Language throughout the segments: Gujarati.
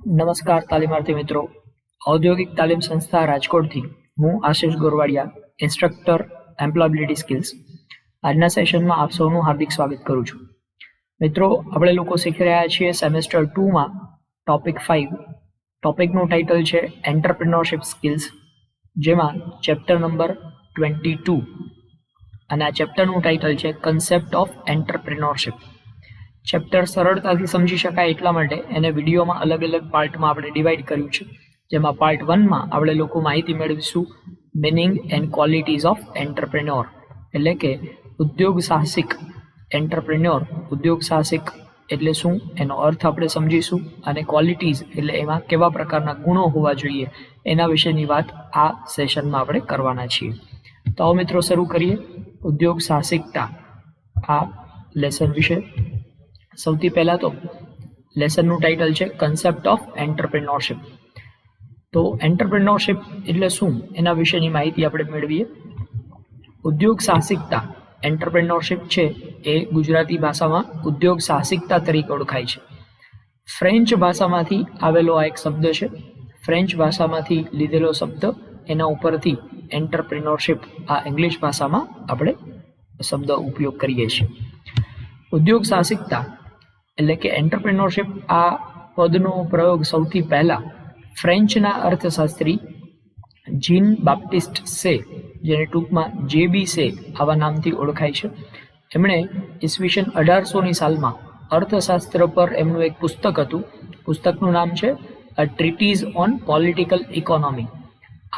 નમસ્કાર તાલીમાર્થી મિત્રો. ઔદ્યોગિક તાલીમ સંસ્થા રાજકોટથી હું આશિષ ગોરવાડિયા, ઇન્સ્ટ્રક્ટર એમ્પ્લોયબિલિટી સ્કિલ્સ. આજના સેશનમાં આપ સૌનું હાર્દિક સ્વાગત કરું છું. મિત્રો, આપણે લોકો શીખી રહ્યા છીએ સેમેસ્ટર 2માં ટોપિક 5. ટોપિકનું ટાઇટલ છે એન્ટરપ્રિન્યોરશિપ સ્કિલ્સ, જેમાં ચેપ્ટર નંબર 22 અને આ ચેપ્ટરનું ટાઇટલ છે કન્સેપ્ટ ઓફ એન્ટરપ્રિન્યોરશિપ. ચેપ્ટર સરળતાથી સમજી શકાય એટલા માટે એને વિડીયોમાં અલગ અલગ પાર્ટમાં આપણે ડિવાઈડ કર્યું છે. જેમાં પાર્ટ 1માં આપણે લોકો માહિતી મેળવીશું meaning and qualities of entrepreneur, એટલે કે ઉદ્યોગ સાહસિક. એન્ટરપ્રેન્યોર ઉદ્યોગ સાહસિક એટલે શું એનો અર્થ આપણે સમજીશું, અને ક્વોલિટીઝ એટલે એમાં કેવા પ્રકારના ગુણો હોવા જોઈએ એના વિશેની વાત આ સેશનમાં આપણે કરવાના છીએ. તો આવો મિત્રો શરૂ કરીએ ઉદ્યોગ સાહસિકતા આ લેસન વિશે. સૌથી પહેલા તો લેસનનું ટાઇટલ છે કન્સેપ્ટ ઓફ એન્ટરપ્રિન્યોરશિપ. તો એન્ટરપ્રિન્યોરશિપ એટલે શું એના વિશેની માહિતી આપણે મેળવીએ. ઉદ્યોગ સાહસિકતા એન્ટરપ્રિન્યોરશિપ છે એ ગુજરાતી ભાષામાં ઉદ્યોગ સાહસિકતા તરીકે ઓળખાય છે. ફ્રેન્ચ ભાષામાંથી આવેલો આ એક શબ્દ છે. ફ્રેન્ચ ભાષામાંથી લીધેલો શબ્દ, એના ઉપરથી એન્ટરપ્રિન્યોરશિપ આ ઇંગ્લિશ ભાષામાં આપણે શબ્દ ઉપયોગ કરીએ છીએ. ઉદ્યોગ સાહસિકતા એટલે કે એન્ટરપ્રિન્યોરશિપ આ પદનો પ્રયોગ સૌથી પહેલા ફ્રેન્ચના અર્થશાસ્ત્રી જીન બાપ્ટિસ્ટ સે, જેને ટૂંકમાં JB સે આવા નામથી ઓળખાય છે, એમણે ઈસવીસન 1800ની સાલમાં અર્થશાસ્ત્ર પર એમનું એક પુસ્તક હતું. પુસ્તકનું નામ છે અ ટ્રીટીઝ ઓન પોલિટિકલ ઇકોનોમી.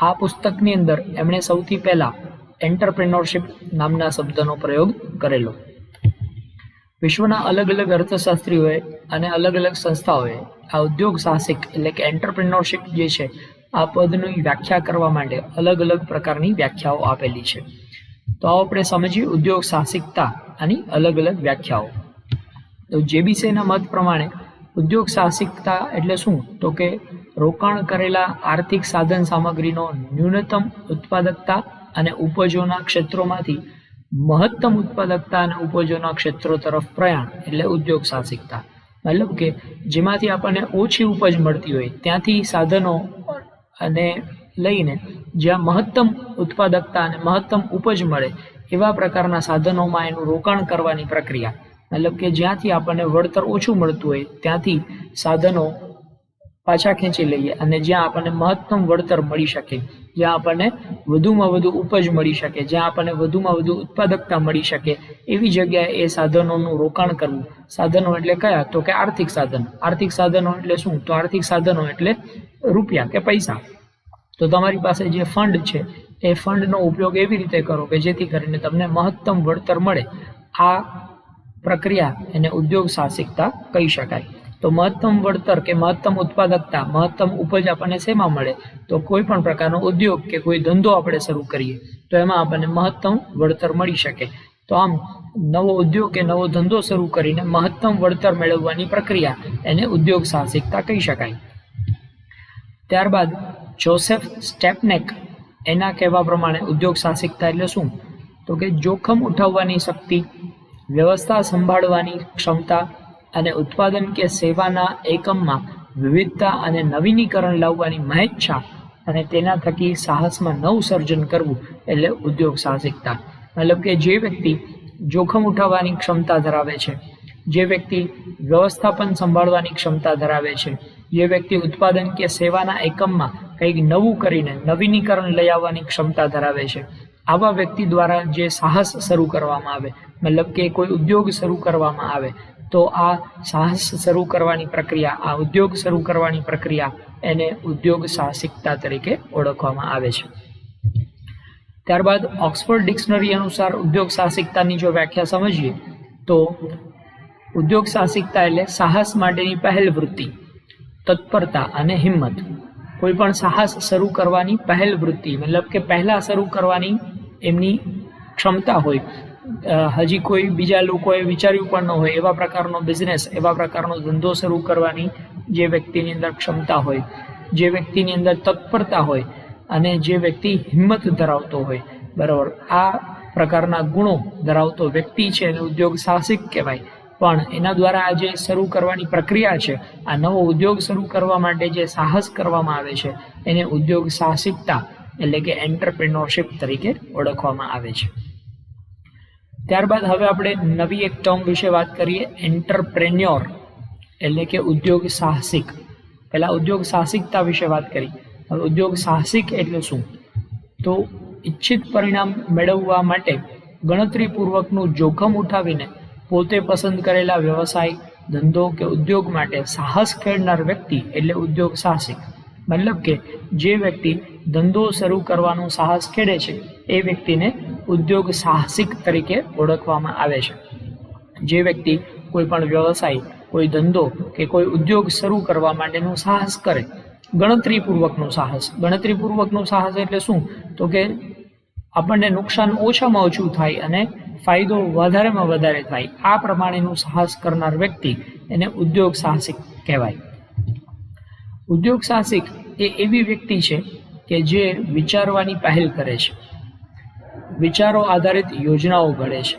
આ પુસ્તકની અંદર એમણે સૌથી પહેલા એન્ટરપ્રિન્યોરશિપ નામના શબ્દનો પ્રયોગ કરેલો. વિશ્વના અલગ અલગ અર્થશાસ્ત્રીઓએ અને અલગ અલગ સંસ્થાઓએ આ ઉદ્યોગ સાહસિક એટલે કે એન્ટરપ્રિન્યોરશિપ જે છે આ પદની વ્યાખ્યા કરવા માટે અલગ અલગ પ્રકારની વ્યાખ્યાઓ આપેલી છે. તો આવો આપણે સમજીએ ઉદ્યોગ સાહસિકતા આની અલગ અલગ વ્યાખ્યાઓ. તો JB સેના મત પ્રમાણે ઉદ્યોગ સાહસિકતા એટલે શું, તો કે રોકાણ કરેલા આર્થિક સાધન સામગ્રીનો ન્યૂનતમ ઉત્પાદકતા અને ઉપજોના ક્ષેત્રોમાંથી મહત્તમ ઉત્પાદકતા અને ઉપજોના ક્ષેત્રો તરફ પ્રયાણ એટલે ઉદ્યોગ સાહસિકતા. મતલબ કે જેમાંથી આપણને ઓછી ઉપજ મળતી હોય ત્યાંથી સાધનો અને લઈને જ્યાં મહત્તમ ઉત્પાદકતા અને મહત્તમ ઉપજ મળે એવા પ્રકારના સાધનોમાં એનું રોકાણ કરવાની પ્રક્રિયા. મતલબ કે જ્યાંથી આપણને વળતર ઓછું મળતું હોય ત્યાંથી સાધનો પાછા ખેંચી લઈએ અને જ્યાં આપણને મહત્તમ વળતર મળી શકે, જ્યાં આપણને વધુમાં વધુ ઉપજ મળી શકે, જ્યાં આપણને વધુમાં વધુ ઉત્પાદકતા મળી શકે એવી જગ્યાએ એ સાધનોનું રોકાણ કરવું. સાધનો એટલે કયા, તો કે આર્થિક સાધન. આર્થિક સાધનો એટલે શું, તો આર્થિક સાધનો એટલે રૂપિયા કે પૈસા. તો તમારી પાસે જે ફંડ છે એ ફંડનો ઉપયોગ એવી રીતે કરો કે જેથી કરીને તમને મહત્તમ વળતર મળે. આ પ્રક્રિયા એને ઉદ્યોગ સાહસિકતા કહી શકાય. તો મહત્તમ વળતર કે મહત્તમ ઉત્પાદકતા, મહત્તમ ઉપજ આપણને શેમાં મળે, તો કોઈ પણ પ્રકારનો ઉદ્યોગ કે કોઈ ધંધો આપણે શરૂ કરીએ તો એમાં આપણને મહત્તમ વળતર મળી શકે. તો આમ નવો ઉદ્યોગ કે નવો ધંધો શરૂ કરીને મહત્તમ વળતર મેળવવાની પ્રક્રિયા એને ઉદ્યોગ સાહસિકતા કહી શકાય. ત્યારબાદ જોસેફ સ્ટેપનેક એના કહેવા પ્રમાણે ઉદ્યોગ સાહસિકતા એટલે શું, તો કે જોખમ ઉઠાવવાની શક્તિ, વ્યવસ્થા સંભાળવાની ક્ષમતા અને ઉત્પાદન કે સેવાના એકમમાં વિવિધતા અને નવીનીકરણ લાવવાની મહેચ્છા અને તેના થકી સાહસમાં નવસર્જન કરવું એટલે ઉદ્યોગ સાહસિકતા. મતલબ કે જે વ્યક્તિ જોખમ ઉઠાવવાની ક્ષમતા ધરાવે છે, જે વ્યક્તિ વ્યવસ્થાપન સંભાળવાની ક્ષમતા ધરાવે છે, જે વ્યક્તિ ઉત્પાદન કે સેવાના એકમમાં કંઈક નવું કરીને નવીનીકરણ લઈ આવવાની ક્ષમતા ધરાવે છે, આવા વ્યક્તિ દ્વારા જે સાહસ શરૂ કરવામાં આવે, મતલબ કે કોઈ ઉદ્યોગ શરૂ કરવામાં આવે તો આ સાહસ શરૂ કરવાની પ્રક્રિયા, આ ઉદ્યોગ શરૂ કરવાની પ્રક્રિયા એને ઉદ્યોગ સાહસિકતા તરીકે ઓળખવામાં આવે છે. ત્યારબાદ ઓક્સફોર્ડ ડિક્શનરી અનુસાર ઉદ્યોગ સાહસિકતાની જો વ્યાખ્યા સમજીએ તો ઉદ્યોગ સાહસિકતા એટલે સાહસ માટેની પહેલ વૃત્તિ, તત્પરતા અને હિંમત. કોઈ પણ સાહસ શરૂ કરવાની પહેલ વૃત્તિ, મતલબ કે પહેલા શરૂ કરવાની એમની ક્ષમતા હોય, હજી કોઈ બીજા લોકોએ વિચાર્યું પણ ન હોય એવા પ્રકારનો બિઝનેસ, એવા પ્રકારનો ધંધો શરૂ કરવાની જે વ્યક્તિની અંદર ક્ષમતા હોય, જે વ્યક્તિની અંદર તત્પરતા હોય અને જે વ્યક્તિ હિંમત ધરાવતો હોય, બરાબર, આ પ્રકારના ગુણો ધરાવતો વ્યક્તિ છે એને ઉદ્યોગ સાહસિક કહેવાય. પણ એના દ્વારા આ જે શરૂ કરવાની પ્રક્રિયા છે, આ નવો ઉદ્યોગ શરૂ કરવા માટે જે સાહસ કરવામાં આવે છે એને ઉદ્યોગ સાહસિકતા એટલે કે એન્ટરપ્રેન્યોરશિપ તરીકે ઓળખવામાં આવે છે. ત્યારબાદ હવે આપણે નવી એક ટર્મ વિશે વાત કરીએ, એન્ટરપ્રેન્યોર એટલે કે ઉદ્યોગ સાહસિક. પહેલા ઉદ્યોગ સાહસિકતા વિશે વાત કરી. હવે ઉદ્યોગ સાહસિક એટલે શું? તો ઈચ્છિત પરિણામ મેળવવા માટે ગણતરીપૂર્વકનું જોખમ ઉઠાવીને પોતે પસંદ કરેલા વ્યવસાય, ધંધો કે ઉદ્યોગ માટે સાહસ ખેડનાર વ્યક્તિ એટલે ઉદ્યોગ સાહસિક. મતલબ કે જે વ્યક્તિ ધંધો શરૂ કરવાનું સાહસ ખેડે છે એ વ્યક્તિને ઉદ્યોગ સાહસિક તરીકે ઓળખવામાં આવે છે. જે વ્યક્તિ કોઈ પણ વ્યવસાય, કોઈ ધંધો કે કોઈ ઉદ્યોગ શરૂ કરવા માટેનું સાહસ કરે, ગણતરીપૂર્વકનું સાહસ. ગણતરીપૂર્વકનું સાહસ એટલે શું? તો કે આપણને નુકસાન ઓછામાં ઓછું થાય અને ફાયદો વધારેમાં વધારે થાય, આ પ્રમાણેનું સાહસ કરનાર વ્યક્તિ એને ઉદ્યોગ સાહસિક કહેવાય. ઉદ્યોગ સાહસિક એ એવી વ્યક્તિ છે કે જે વિચારવાની પહેલ કરે છે, વિચારો આધારિત યોજનાઓ ઘડે છે,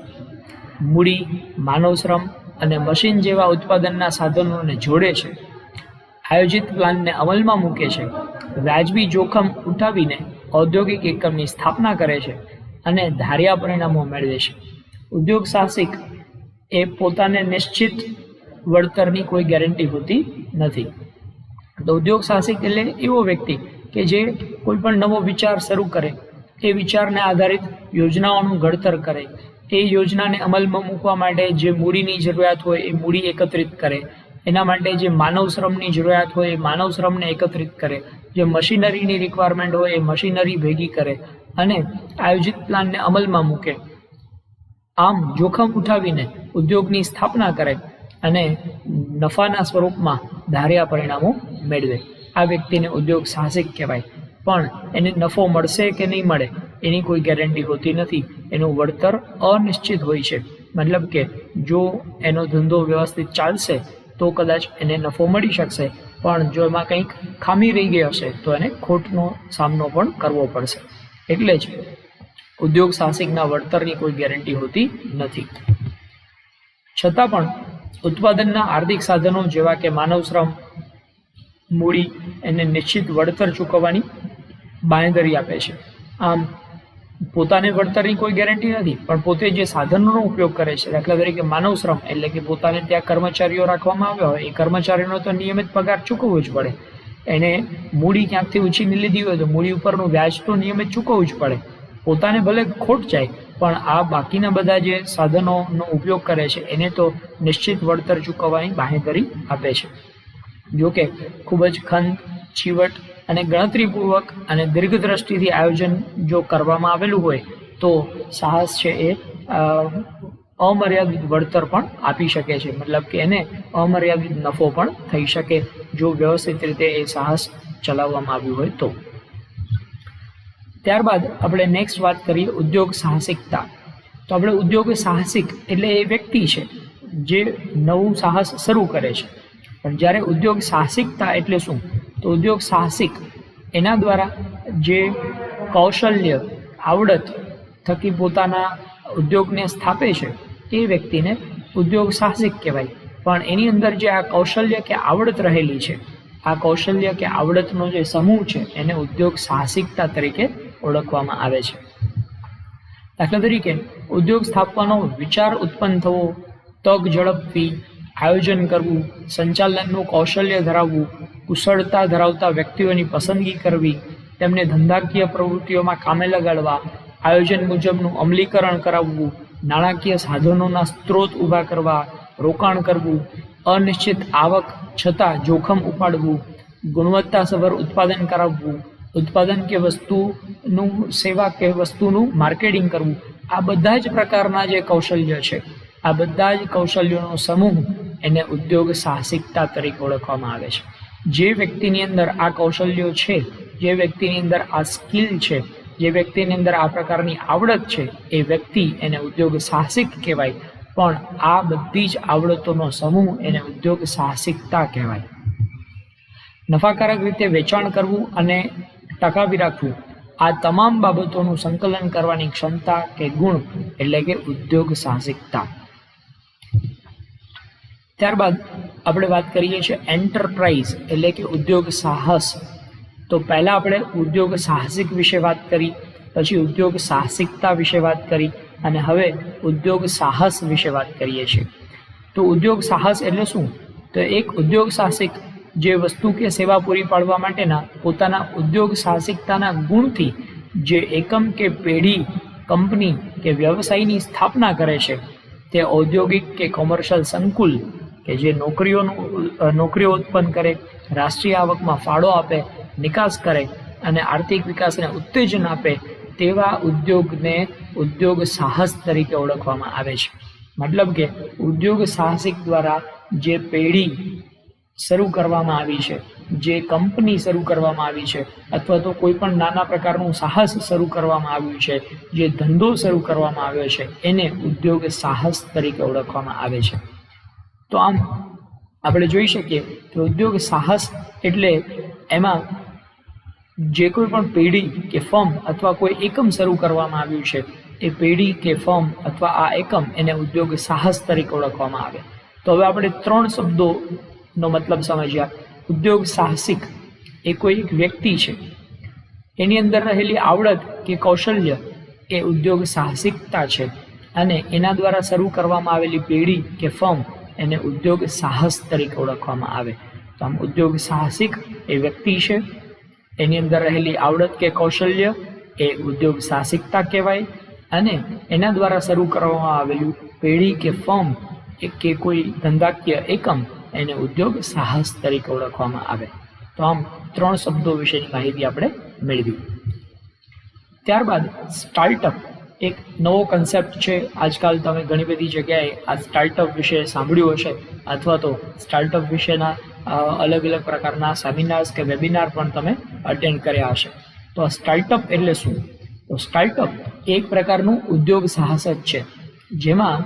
મૂડી, માનવશ્રમ અને મશીન જેવા ઉત્પાદનના સાધનોને જોડે છે, આયોજિત પ્લાનને અમલમાં મૂકે છે, વ્યાજબી જોખમ ઉઠાવીને ઔદ્યોગિક એકમની સ્થાપના કરે છે અને ધાર્યા પરિણામો મેળવે છે. ઉદ્યોગ સાહસિક એ પોતાને નિશ્ચિત વળતરની કોઈ ગેરંટી હોતી નથી. તો ઉદ્યોગ સાહસિક એટલે એવો વ્યક્તિ કે જે કોઈ પણ નવો વિચાર શરૂ કરે, એ વિચારને આધારિત યોજનાઓનું ઘડતર કરે, એ યોજનાને અમલમાં મૂકવા માટે જે મૂડીની જરૂરિયાત હોય એ મૂડી એકત્રિત કરે, એના માટે જે માનવ શ્રમની જરૂરિયાત હોય એ માનવ શ્રમને એકત્રિત કરે, જે મશીનરીની રિક્વાયરમેન્ટ હોય એ મશીનરી ભેગી કરે અને આયોજિત પ્લાનને અમલમાં મૂકે. આમ જોખમ ઉઠાવીને ઉદ્યોગની સ્થાપના કરે અને નફાના સ્વરૂપમાં ધાર્યા પરિણામો મેળવે. આ વ્યક્તિને ઉદ્યોગ સાહસિક કહેવાય. પણ એને નફો મળશે કે નહીં મળે એની કોઈ ગેરંટી હોતી નથી. એનું વળતર અનિશ્ચિત હોય છે. મતલબ કે જો એનો ધંધો વ્યવસ્થિત ચાલશે તો કદાચ એને નફો મળી શકશે, પણ જો એમાં કંઈક ખામી રહી ગઈ હશે તો એને ખોટનો સામનો પણ કરવો પડશે. એટલે જ ઉદ્યોગ સાહસિકના વળતરની કોઈ ગેરંટી હોતી નથી. છતાં પણ ઉત્પાદનના આર્થિક સાધનો જેવા કે માનવ શ્રમ, મૂડી એને નિશ્ચિત વળતર ચૂકવવાની બાંયધરી આપે છે. આમ પોતાને વળતરની કોઈ ગેરંટી નથી, પણ પોતે જે સાધનોનો ઉપયોગ કરે છે, દાખલા તરીકે માનવ શ્રમ એટલે કે પોતાને ત્યાં કર્મચારીઓ રાખવામાં આવ્યા હોય, એ કર્મચારીનો તો નિયમિત પગાર ચૂકવવો જ પડે. એને મૂડી ક્યાંકથી ઉછીની લીધી હોય તો મૂડી ઉપરનું વ્યાજ તો નિયમિત ચૂકવવું જ પડે. પોતાને ભલે ખોટ જાય પણ આ બાકીના બધા જે સાધનોનો ઉપયોગ કરે છે એને તો નિશ્ચિત વળતર ચૂકવવાની બાંહેધરી આપે છે. જોકે ખૂબ જ ખંત, ચીવટ અને ગણતરીપૂર્વક અને દીર્ઘદ્રષ્ટિથી આયોજન જો કરવામાં આવેલું હોય તો સાહસ છે એ અમર્યાદિત વળતર પણ આપી શકે છે. મતલબ કે એને અમર્યાદિત નફો પણ થઈ શકે જો વ્યવસ્થિત રીતે એ સાહસ ચલાવવામાં આવ્યું હોય તો. ત્યારબાદ આપણે નેક્સ્ટ વાત કરીએ ઉદ્યોગ સાહસિકતા. તો આપણે ઉદ્યોગ સાહસિક એટલે એ વ્યક્તિ છે જે નવું સાહસ શરૂ કરે છે. પણ જ્યારે ઉદ્યોગ સાહસિકતા એટલે શું? તો ઉદ્યોગ સાહસિક એના દ્વારા જે કૌશલ્ય, આવડત થકી પોતાના ઉદ્યોગને સ્થાપે છે એ વ્યક્તિને ઉદ્યોગ સાહસિક કહેવાય. પણ એની અંદર જે આ કૌશલ્ય કે આવડત રહેલી છે, આ કૌશલ્ય કે આવડતનો જે સમૂહ છે એને ઉદ્યોગ સાહસિકતા તરીકે ઓળખવામાં આવે છે. દાખલા તરીકે ઉદ્યોગ સ્થાપવાનો વિચાર ઉત્પન્ન થવો, તક ઝડપવી, આયોજન કરવું, સંચાલનનું કૌશલ્ય ધરાવવું, કુશળતા ધરાવતા વ્યક્તિઓની પસંદગી કરવી, તેમને ધંધાકીય પ્રવૃત્તિઓમાં કામે લગાડવા, આયોજન મુજબનું અમલીકરણ કરાવવું, નાણાકીય સાધનોના સ્ત્રોત ઊભા કરવા, રોકાણ કરવું, અનિશ્ચિત આવક છતાં જોખમ ઉપાડવું, ગુણવત્તાસભર ઉત્પાદન કરાવવું, ઉત્પાદન કે વસ્તુનું સેવા કે વસ્તુનું માર્કેટિંગ કરવું. આ બધા જ પ્રકારના જે કૌશલ્ય છે, આ બધા જ કૌશલ્યોનો સમૂહ એને ઉદ્યોગ સાહસિકતા તરીકે ઓળખવામાં આવે છે. જે વ્યક્તિની અંદર આ કૌશલ્યો છે, જે વ્યક્તિની અંદર આ સ્કિલ છે, જે વ્યક્તિની અંદર આ પ્રકારની આવડત છે, એ વ્યક્તિ એને ઉદ્યોગ સાહસિક કહેવાય. પણ આ બધી જ આવડતોનો સમૂહ એને ઉદ્યોગ સાહસિકતા કહેવાય. નફાકારક રીતે વેચાણ કરવું અને ટકાવી રાખવું, આ તમામ બાબતોનું સંકલન કરવાની ક્ષમતા કે ગુણ એટલે કે ઉદ્યોગ સાહસિકતા. ત્યારબાદ આપણે વાત કરીએ છીએ એન્ટરપ્રાઇઝ એટલે કે ઉદ્યોગ સાહસ. તો પહેલાં આપણે ઉદ્યોગ સાહસિક વિશે વાત કરી, પછી ઉદ્યોગ સાહસિકતા વિશે વાત કરી અને હવે ઉદ્યોગ સાહસ વિશે વાત કરીએ છીએ. તો ઉદ્યોગ સાહસ એટલે શું? તો એક ઉદ્યોગ સાહસિક જે વસ્તુ કે સેવા પૂરી પાડવા માટેના પોતાના ઉદ્યોગ સાહસિકતાના ગુણથી જે એકમ કે પેઢી, કંપની કે વ્યવસાયની સ્થાપના કરે છે, તે ઔદ્યોગિક કે કોમર્શિયલ સંકુલ કે જે નોકરીઓ ઉત્પન્ન કરે, રાષ્ટ્રીય આવકમાં ફાળો આપે, નિકાસ કરે અને આર્થિક વિકાસને ઉત્તેજન આપે, તેવા ઉદ્યોગને ઉદ્યોગ સાહસ તરીકે ઓળખવામાં આવે છે. મતલબ કે ઉદ્યોગ સાહસિક દ્વારા જે પેઢી શરૂ કરવામાં આવી છે, જે કંપની શરૂ કરવામાં આવી છે, અથવા તો કોઈ પણ નાના પ્રકારનું સાહસ શરૂ કરવામાં આવ્યું છે, જે ધંધો શરૂ કરવામાં આવ્યો છે, એને ઉદ્યોગ સાહસ તરીકે ઓળખવામાં આવે છે. તો આમ આપણે જોઈ શકીએ કે ઉદ્યોગ સાહસ એટલે એમાં જે કોઈ પણ પેઢી કે ફર્મ અથવા કોઈ એકમ શરૂ કરવામાં આવ્યું છે, એ પેઢી કે ફર્મ અથવા આ એકમ એને ઉદ્યોગ સાહસ તરીકે ઓળખવામાં આવે. તો હવે આપણે 3 શબ્દોનો મતલબ સમજ્યા. ઉદ્યોગ સાહસિક એ કોઈ એક વ્યક્તિ છે, એની અંદર રહેલી આવડત કે કૌશલ્ય એ ઉદ્યોગ સાહસિકતા છે અને એના દ્વારા શરૂ કરવામાં આવેલી પેઢી કે ફર્મ એને ઉદ્યોગ સાહસ તરીકે ઓળખવામાં આવે. તો આમ ઉદ્યોગ સાહસિક એ વ્યક્તિ છે, એની અંદર રહેલી આવડત કે કૌશલ્ય એ ઉદ્યોગ સાહસિકતા કહેવાય અને એના દ્વારા શરૂ કરવામાં આવેલું પેઢી કે ફર્મ કે કોઈ ધંધાકીય એકમ એને ઉદ્યોગ સાહસ તરીકે ઓળખવામાં આવે. તો આમ 3 શબ્દો વિશેની માહિતી આપણે મેળવી. ત્યારબાદ સ્ટાર્ટઅપ એક નવો કન્સેપ્ટ છે. આજકાલ તમે ઘણી બધી જગ્યાએ આ સ્ટાર્ટઅપ વિશે સાંભળ્યું હશે અથવા તો સ્ટાર્ટઅપ વિશેના અલગ અલગ પ્રકારના સેમિનાર્સ કે વેબિનાર પણ તમે અટેન્ડ કર્યા હશે. તો આ સ્ટાર્ટઅપ એટલે શું? તો સ્ટાર્ટઅપ એક પ્રકારનું ઉદ્યોગ સાહસ જ છે, જેમાં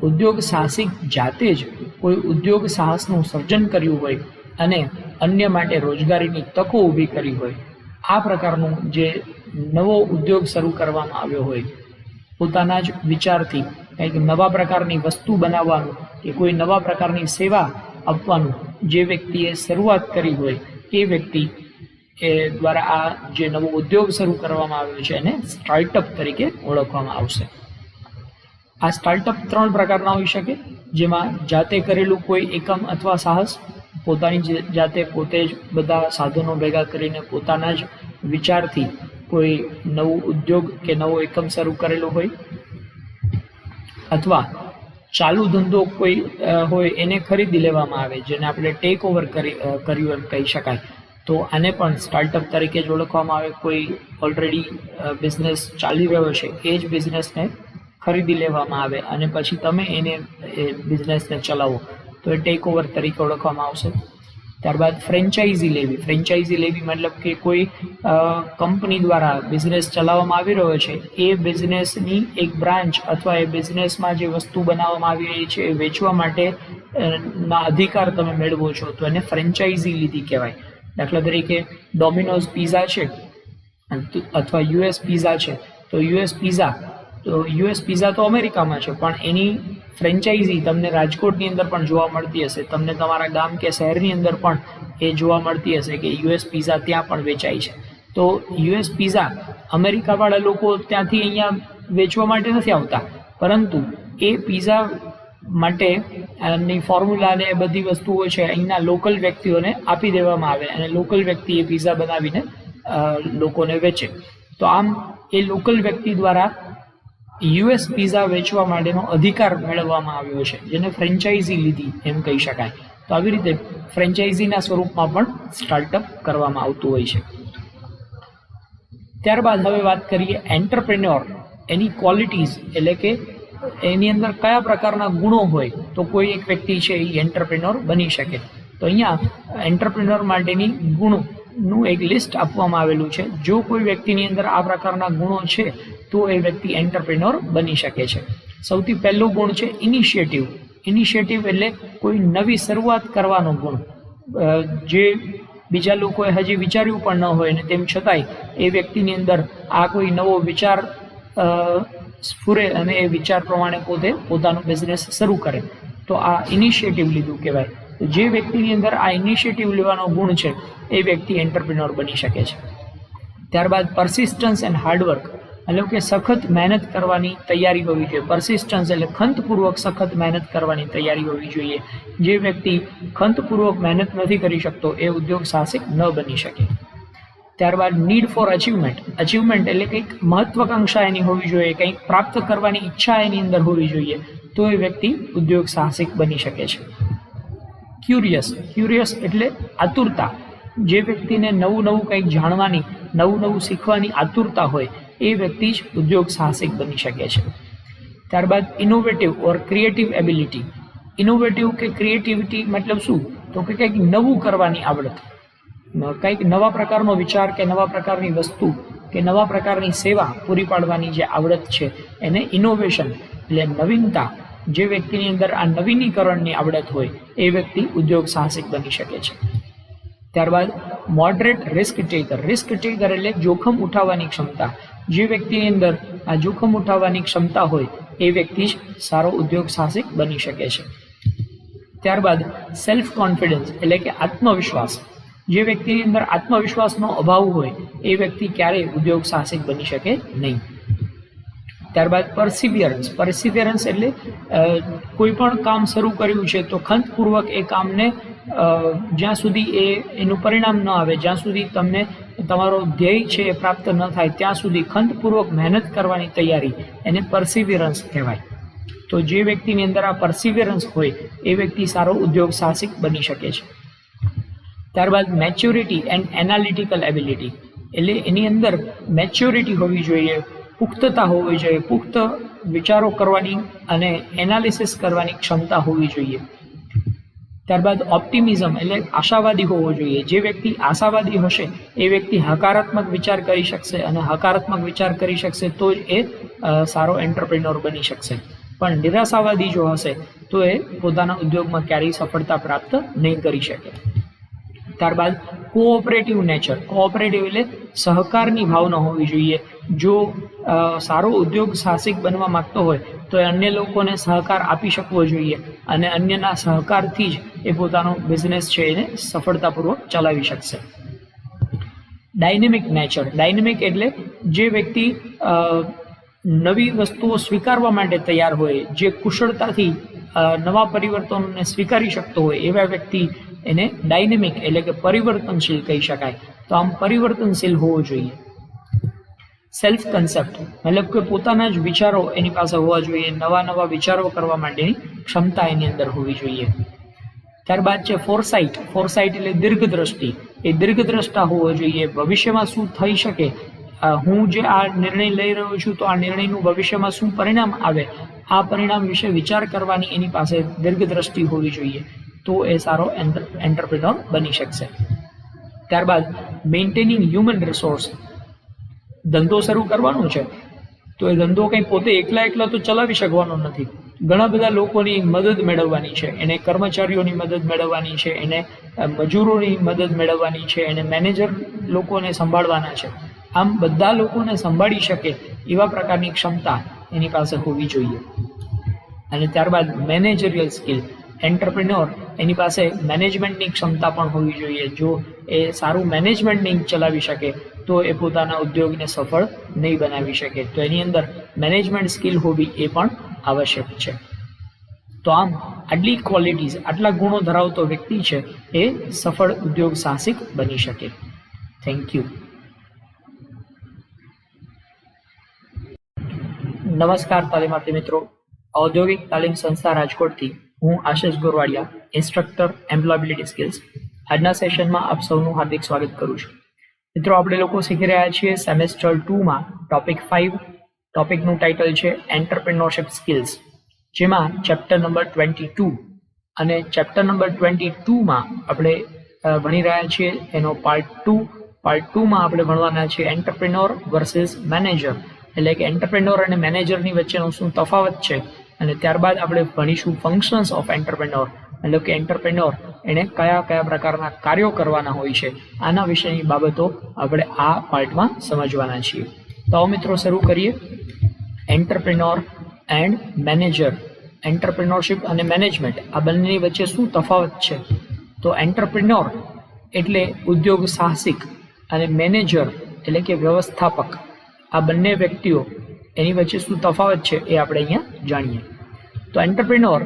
ઉદ્યોગ સાહસિક જાતે જ કોઈ ઉદ્યોગ સાહસનું સર્જન કર્યું હોય અને અન્ય માટે રોજગારીની તકો ઊભી કરી હોય. આ પ્રકારનું જે નવો ઉદ્યોગ શરૂ કરવામાં આવ્યો હોય, પોતાના જ વિચારથી કંઈક નવા પ્રકારની વસ્તુ બનાવવાનું કે કોઈ નવા પ્રકારની સેવા આપવાનું જે વ્યક્તિએ શરૂઆત કરી હોય, એ વ્યક્તિ એ દ્વારા આ જે નવો ઉદ્યોગ શરૂ કરવામાં આવ્યો છે એને સ્ટાર્ટઅપ તરીકે ઓળખવામાં આવશે. આ સ્ટાર્ટઅપ 3 પ્રકારના હોઈ શકે, જેમાં જાતે કરેલું કોઈ એકમ અથવા સાહસ, પોતાની જાતે પોતે જ બધા સાધનો ભેગા કરીને પોતાના જ વિચારથી કોઈ નવું ઉદ્યોગ કે નવો એકમ શરૂ કરેલો હોય, અથવા ચાલુ ધંધો કોઈ હોય એને ખરીદી લેવામાં આવે, જેને આપણે ટેક ઓવર કર્યું એમ કહી શકાય. તો આને પણ સ્ટાર્ટઅપ તરીકે જ ઓળખવામાં આવે. કોઈ ઓલરેડી બિઝનેસ ચાલી રહ્યો છે, એ જ બિઝનેસને ખરીદી લેવામાં આવે અને પછી તમે એને બિઝનેસને ચલાવો, તો એ ટેક ઓવર તરીકે ઓળખવામાં આવશે. ત્યારબાદ ફ્રેન્ચાઇઝી લેવી મતલબ કે કોઈ કંપની દ્વારા બિઝનેસ ચલાવવામાં આવી રહ્યો છે, એ બિઝનેસની એક બ્રાન્ચ અથવા એ બિઝનેસમાં જે વસ્તુ બનાવવામાં આવી રહી છે એ વેચવા માટે ના અધિકાર તમે મેળવો છો, તો એને ફ્રેન્ચાઇઝી લીધી કહેવાય. દાખલા તરીકે ડોમિનોઝ પિઝા છે અથવા યુએસ પિઝા છે, તો યુએસ પિઝા તો અમેરિકામાં છે, પણ એની ફ્રેન્ચાઇઝી તમને રાજકોટની અંદર પણ જોવા મળતી હશે, તમને તમારા ગામ કે શહેરની અંદર પણ એ જોવા મળતી હશે કે યુએસ પિઝા ત્યાં પણ વેચાય છે. તો યુએસ પિઝા અમેરિકાવાળા લોકો ત્યાંથી અહીંયા વેચવા માટે નથી આવતા, પરંતુ એ પિઝા માટે એમની ફોર્મ્યુલા ને એ બધી વસ્તુઓ છે અહીંના લોકલ વ્યક્તિઓને આપી દેવામાં આવે અને લોકલ વ્યક્તિ એ પિઝા બનાવીને લોકોને વેચે. તો આમ એ લોકલ વ્યક્તિ દ્વારા યુએસ પિઝા વેચવા માટેનો અધિકાર મેળવવામાં આવ્યો છે, જેને ફ્રેન્ચાઇઝી લીધી એમ કહી શકાય. તો આવી રીતે ફ્રેન્ચાઇઝીના સ્વરૂપમાં પણ સ્ટાર્ટઅપ કરવામાં આવતું હોય છે. ત્યારબાદ હવે વાત કરીએ એન્ટરપ્રેન્યોર, એની ક્વોલિટીઝ એટલે કે એની અંદર કયા પ્રકારના ગુણો હોય તો કોઈ એક વ્યક્તિ છે એ એન્ટરપ્રેન્યોર બની શકે. તો અહીંયા એન્ટરપ્રેન્યોર માટેની ગુણોનું એક લિસ્ટ આપવામાં આવેલું છે. જો કોઈ વ્યક્તિની અંદર આ પ્રકારના ગુણો છે તો એ વ્યક્તિ એન્ટરપ્રેન્યોર બની શકે છે. સૌથી પહેલો ગુણ છે ઇનિશિયેટિવ એટલે કોઈ નવી શરૂઆત કરવાનો ગુણ, જે બીજા લોકોએ હજી વિચાર્યું પણ ન હોય ને તેમ છતાંય એ વ્યક્તિની અંદર આ કોઈ નવો વિચાર સ્ફુરે અને એ વિચાર પ્રમાણે પોતે પોતાનો બિઝનેસ શરૂ કરે. તો આ ઇનિશિયેટિવ લીધું કહેવાય. જે વ્યક્તિની અંદર આ ઇનિશિયેટિવ લેવાનો ગુણ છે એ વ્યક્તિ એન્ટરપ્રિન્યોર બની શકે છે. ત્યારબાદ પરસિસ્ટન્સ એન્ડ હાર્ડવર્ક, એટલે કે સખત મહેનત કરવાની તૈયારી હોવી જોઈએ. પરસિસ્ટન્સ એટલે ખંતપૂર્વક સખત મહેનત કરવાની તૈયારી હોવી જોઈએ. જે વ્યક્તિ ખંતપૂર્વક મહેનત નથી કરી શકતો એ ઉદ્યોગ સાહસિક ન બની શકે. ત્યારબાદ નીડ ફોર અચીવમેન્ટ, અચીવમેન્ટ એટલે કંઈક મહત્વાકાંક્ષા એની હોવી જોઈએ, કંઈક પ્રાપ્ત કરવાની ઈચ્છા એની અંદર હોવી જોઈએ, તો એ વ્યક્તિ ઉદ્યોગ સાહસિક બની શકે છે. ક્યુરિયસ, ક્યુરિયસ એટલે આતુરતા. જે વ્યક્તિને નવું નવું કંઈક જાણવાની, નવું નવું શીખવાની આતુરતા હોય એ વ્યક્તિ જ ઉદ્યોગ સાહસિક બની શકે છે. ત્યારબાદ ઇનોવેટિવ ઓર ક્રિએટિવ એબિલિટી. ઇનોવેટિવ કે ક્રિએટિવિટી મતલબ શું? તો કે કંઈક નવું કરવાની આવડત, કંઈક નવા પ્રકારનો વિચાર કે નવા પ્રકારની વસ્તુ કે નવા પ્રકારની સેવા પૂરી પાડવાની જે આવડત છે એને ઇનોવેશન એટલે નવીનતા. જે વ્યક્તિની અંદર આ નવીનીકરણની આવડત હોય એ વ્યક્તિ ઉદ્યોગ સાહસિક બની શકે છે. ત્યારબાદ moderate risk taker. Risk taker એટલે જોખમ ઉઠાવવાની ક્ષમતા. જે વ્યક્તિની અંદર આ જોખમ ઉઠાવવાની ક્ષમતા હોય એ વ્યક્તિ જ સારો ઉદ્યોગ સાહસિક બની શકે છે. ત્યારબાદ સેલ્ફ કોન્ફિડન્સ એટલે કે આત્મવિશ્વાસ. જે વ્યક્તિની અંદર આત્મવિશ્વાસનો અભાવ હોય એ વ્યક્તિ ક્યારેય ઉદ્યોગ સાહસિક બની શકે નહીં. ત્યારબાદ પરસિવિયરન્સ. પરસિવિયરન્સ એટલે કોઈ પણ કામ શરૂ કર્યું છે તો ખંતપૂર્વક એ કામને જ્યાં સુધી એનું પરિણામ ન આવે, જ્યાં સુધી તમને તમારો ધ્યેય છે એ પ્રાપ્ત ન થાય ત્યાં સુધી ખંતપૂર્વક મહેનત કરવાની તૈયારી, એને પરસિવિયરન્સ કહેવાય. તો જે વ્યક્તિની અંદર આ પરસિવિયરન્સ હોય એ વ્યક્તિ સારો ઉદ્યોગ સાહસિક બની શકે છે. ત્યારબાદ મેચ્યોરિટી એન્ડ એનાલિટિકલ એબિલિટી, એટલે એની અંદર મેચ્યોરિટી હોવી જોઈએ, પુખ્તતા હોવી જોઈએ, પુખ્ત વિચારો કરવાની અને એનાલિસિસ કરવાની ક્ષમતા હોવી જોઈએ. ત્યારબાદ ઓપ્ટિમિઝમ એટલે આશાવાદી હોવો જોઈએ. જે વ્યક્તિ આશાવાદી હશે એ વ્યક્તિ હકારાત્મક વિચાર કરી શકશે, અને હકારાત્મક વિચાર કરી શકશે તો જ એ સારો એન્ટરપ્રિન્યોર બની શકશે. પણ નિરાશાવાદી જો હશે તો એ પોતાના ઉદ્યોગમાં ક્યારેય સફળતા પ્રાપ્ત નહીં કરી શકે. ત્યારબાદ કોઓપરેટિવ નેચર. કોઓપરેટિવ એટલે સહકારની ભાવના હોવી જોઈએ. જો સારો ઉદ્યોગ સાહસિક બનવા માંગતો હોય તો એ અન્ય લોકોને સહકાર આપી શકવો જોઈએ, અને અન્યના સહકારથી જ એ પોતાનો બિઝનેસ છે એને સફળતાપૂર્વક ચલાવી શકશે. Dynamic nature. ડાયનેમિક એટલે જે વ્યક્તિ નવી વસ્તુઓ સ્વીકારવા માટે તૈયાર હોય, જે કુશળતાથી નવા પરિવર્તનોને સ્વીકારી શકતો હોય એવા વ્યક્તિ એને ડાયનેમિક એટલે કે પરિવર્તનશીલ કહી શકાય. તો આમ પરિવર્તનશીલ હોવો જોઈએ. સેલ્ફ કન્સેપ્ટ મતલબ કે પોતાના જ વિચારો એની પાસે હોવા જોઈએ, નવા નવા વિચારો કરવા માટેની ક્ષમતા એની અંદર હોવી જોઈએ. ત્યારબાદ છે ફોરસાઇટ. ફોરસાઇટ એટલે દીર્ઘદ્રષ્ટિ. એ દીર્ઘદ્રષ્ટા હોવો જોઈએ. ભવિષ્યમાં શું થઈ શકે, હું જે આ નિર્ણય લઈ રહ્યો છું તો આ નિર્ણયનું ભવિષ્યમાં શું પરિણામ આવે, આ પરિણામ વિશે વિચાર કરવાની એની પાસે દીર્ઘદ્રષ્ટિ હોવી જોઈએ, તો એ સારો એન્ટરપ્રિન્યોર બની શકશે. ત્યારબાદ મેન્ટેનિંગ હ્યુમન રિસોર્સ. ધંધો શરૂ કરવાનો છે તો એ ધંધો કંઈ પોતે એકલા તો ચલાવી શકવાનો નથી. ઘણા બધા લોકોની મદદ મેળવવાની છે, એને કર્મચારીઓની મદદ મેળવવાની છે, એને મજૂરોની મદદ મેળવવાની છે, એને મેનેજર લોકોને સંભાળવાના છે. આમ બધા લોકોને સંભાળી શકે એવા પ્રકારની ક્ષમતા એની પાસે હોવી જોઈએ. અને ત્યારબાદ મેનેજરિયલ સ્કિલ. એન્ટરપ્રિન્યોર એની પાસે મેનેજમેન્ટની ક્ષમતા પણ હોવી જોઈએ. જો એ સારું મેનેજમેન્ટ નહીં ચલાવી શકે તો એ પોતાના ઉદ્યોગને સફળ નહીં બનાવી શકે. તો એની અંદર મેનેજમેન્ટ સ્કિલ હોવી એ પણ આવશ્યક છે. તો આમ આટલી ક્વોલિટીઝ, આટલા ગુણો ધરાવતો વ્યક્તિ છે એ સફળ ઉદ્યોગ સાહસિક બની શકે. Thank you. નમસ્કાર તાલીમાર્થી મિત્રો. ઔદ્યોગિક તાલીમ સંસ્થા રાજકોટથી હું આશિષ ગોરવાડિયા, ઇન્સ્ટ્રક્ટર એમ્પ્લોયબિલિટી સ્કિલ્સ. આજના સેશનમાં આપ સૌનું હાર્દિક સ્વાગત કરું છું. મિત્રો, આપણે લોકો શીખી રહ્યા છીએ સેમેસ્ટર 2માં ટોપિક 5. ટોપિકનું ટાઇટલ છે એન્ટરપ્રિન્યોરશિપ સ્કિલ્સ, જેમાં ચેપ્ટર નંબર 22 અને ચેપ્ટર નંબર 22માં આપણે ભણી રહ્યા છીએ એનો પાર્ટ 2. પાર્ટ 2માં આપણે ભણવાના છીએ એન્ટરપ્રિન્યોર વર્સિસ મેનેજર, એટલે કે એન્ટરપ્રિન્યોર અને મેનેજરની વચ્ચેનો શું તફાવત છે. અને ત્યારબાદ આપણે ભણીશું ફંક્શન્સ ઓફ એન્ટરપ્રિન્યોર, એટલે કે એન્ટરપ્રિન્યોર એને કયા પ્રકારના કાર્યો કરવાના હોય છે. આના વિશેની બાબતો આપણે આ પાર્ટમાં સમજવાના છીએ. તો મિત્રો, શરૂ કરીએ. એન્ટરપ્રિન્યોર એન્ડ મેનેજર એન્ટરપ્રિન્યોરશિપ અને મેનેજમેન્ટ આ બંનેની વચ્ચે શું તફાવત છે? તો એન્ટરપ્રિન્યોર એટલે ઉદ્યોગ સાહસિક અને મેનેજર એટલે કે વ્યવસ્થાપક, આ બંને વ્યક્તિઓ એની વચ્ચે શું તફાવત છે એ આપણે અહીંયા જાણીએ. તો એન્ટરપ્રિન્યોર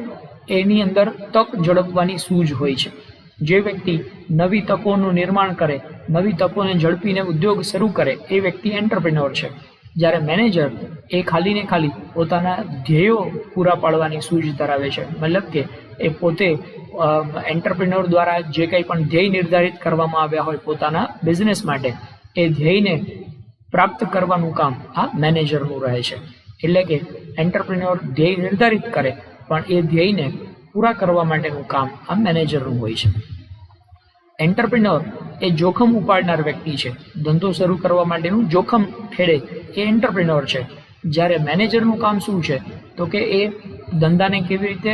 એની અંદર તક ઝડપવાની સૂઝ હોય છે. જે વ્યક્તિ નવી તકોનું નિર્માણ કરે, નવી તકોને ઝડપીને ઉદ્યોગ શરૂ કરે એ વ્યક્તિ એન્ટરપ્રિન્યોર છે. જ્યારે મેનેજર એ ખાલી ને ખાલી પોતાના ધ્યેયો પૂરા પાડવાની સૂઝ ધરાવે છે. મતલબ કે એ પોતે એન્ટરપ્રિન્યોર દ્વારા જે કંઈ પણ ધ્યેય નિર્ધારિત કરવામાં આવ્યા હોય પોતાના બિઝનેસ માટે, એ ધ્યેયને પ્રાપ્ત કરવાનું કામ આ મેનેજરનું રહે છે. એટલે કે એન્ટરપ્રિન્યોર ધ્યેય નિર્ધારિત કરે પણ એ ધ્યેયને પૂરા કરવા માટેનું કામ આ મેનેજરનું હોય છે. એન્ટરપ્રિન્યોર એ જોખમ ઉપાડનાર વ્યક્તિ છે. ધંધો શરૂ કરવા માટેનું જોખમ ખેડે એ એન્ટરપ્રિન્યોર છે. જ્યારે મેનેજરનું કામ શું છે? તો કે એ ધંધાને કેવી રીતે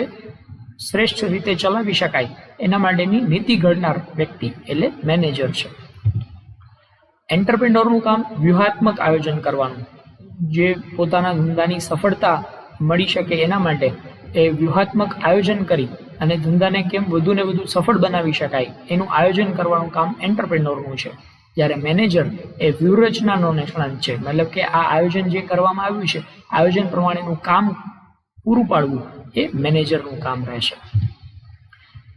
શ્રેષ્ઠ રીતે ચલાવી શકાય એના માટેની નીતિ ઘડનાર વ્યક્તિ એટલે મેનેજર છે. એન્ટરપ્રિન્યોરનું કામ વ્યૂહાત્મક આયોજન કરવાનું. જે પોતાના ધંધાની સફળતા મળી શકે એના માટે એ વ્યૂહાત્મક આયોજન કરી અને ધંધાને કેમ વધુ ને વધુ સફળ બનાવી શકાય એનું આયોજન કરવાનું કામ એન્ટરપ્રિન્યોરનું છે. જ્યારે મેનેજર એ વ્યૂહરચનાનો નિષ્ણાંત છે. મતલબ કે આ આયોજન જે કરવામાં આવ્યું છે, આયોજન પ્રમાણેનું કામ પૂરું પાડવું એ મેનેજરનું કામ રહેશે.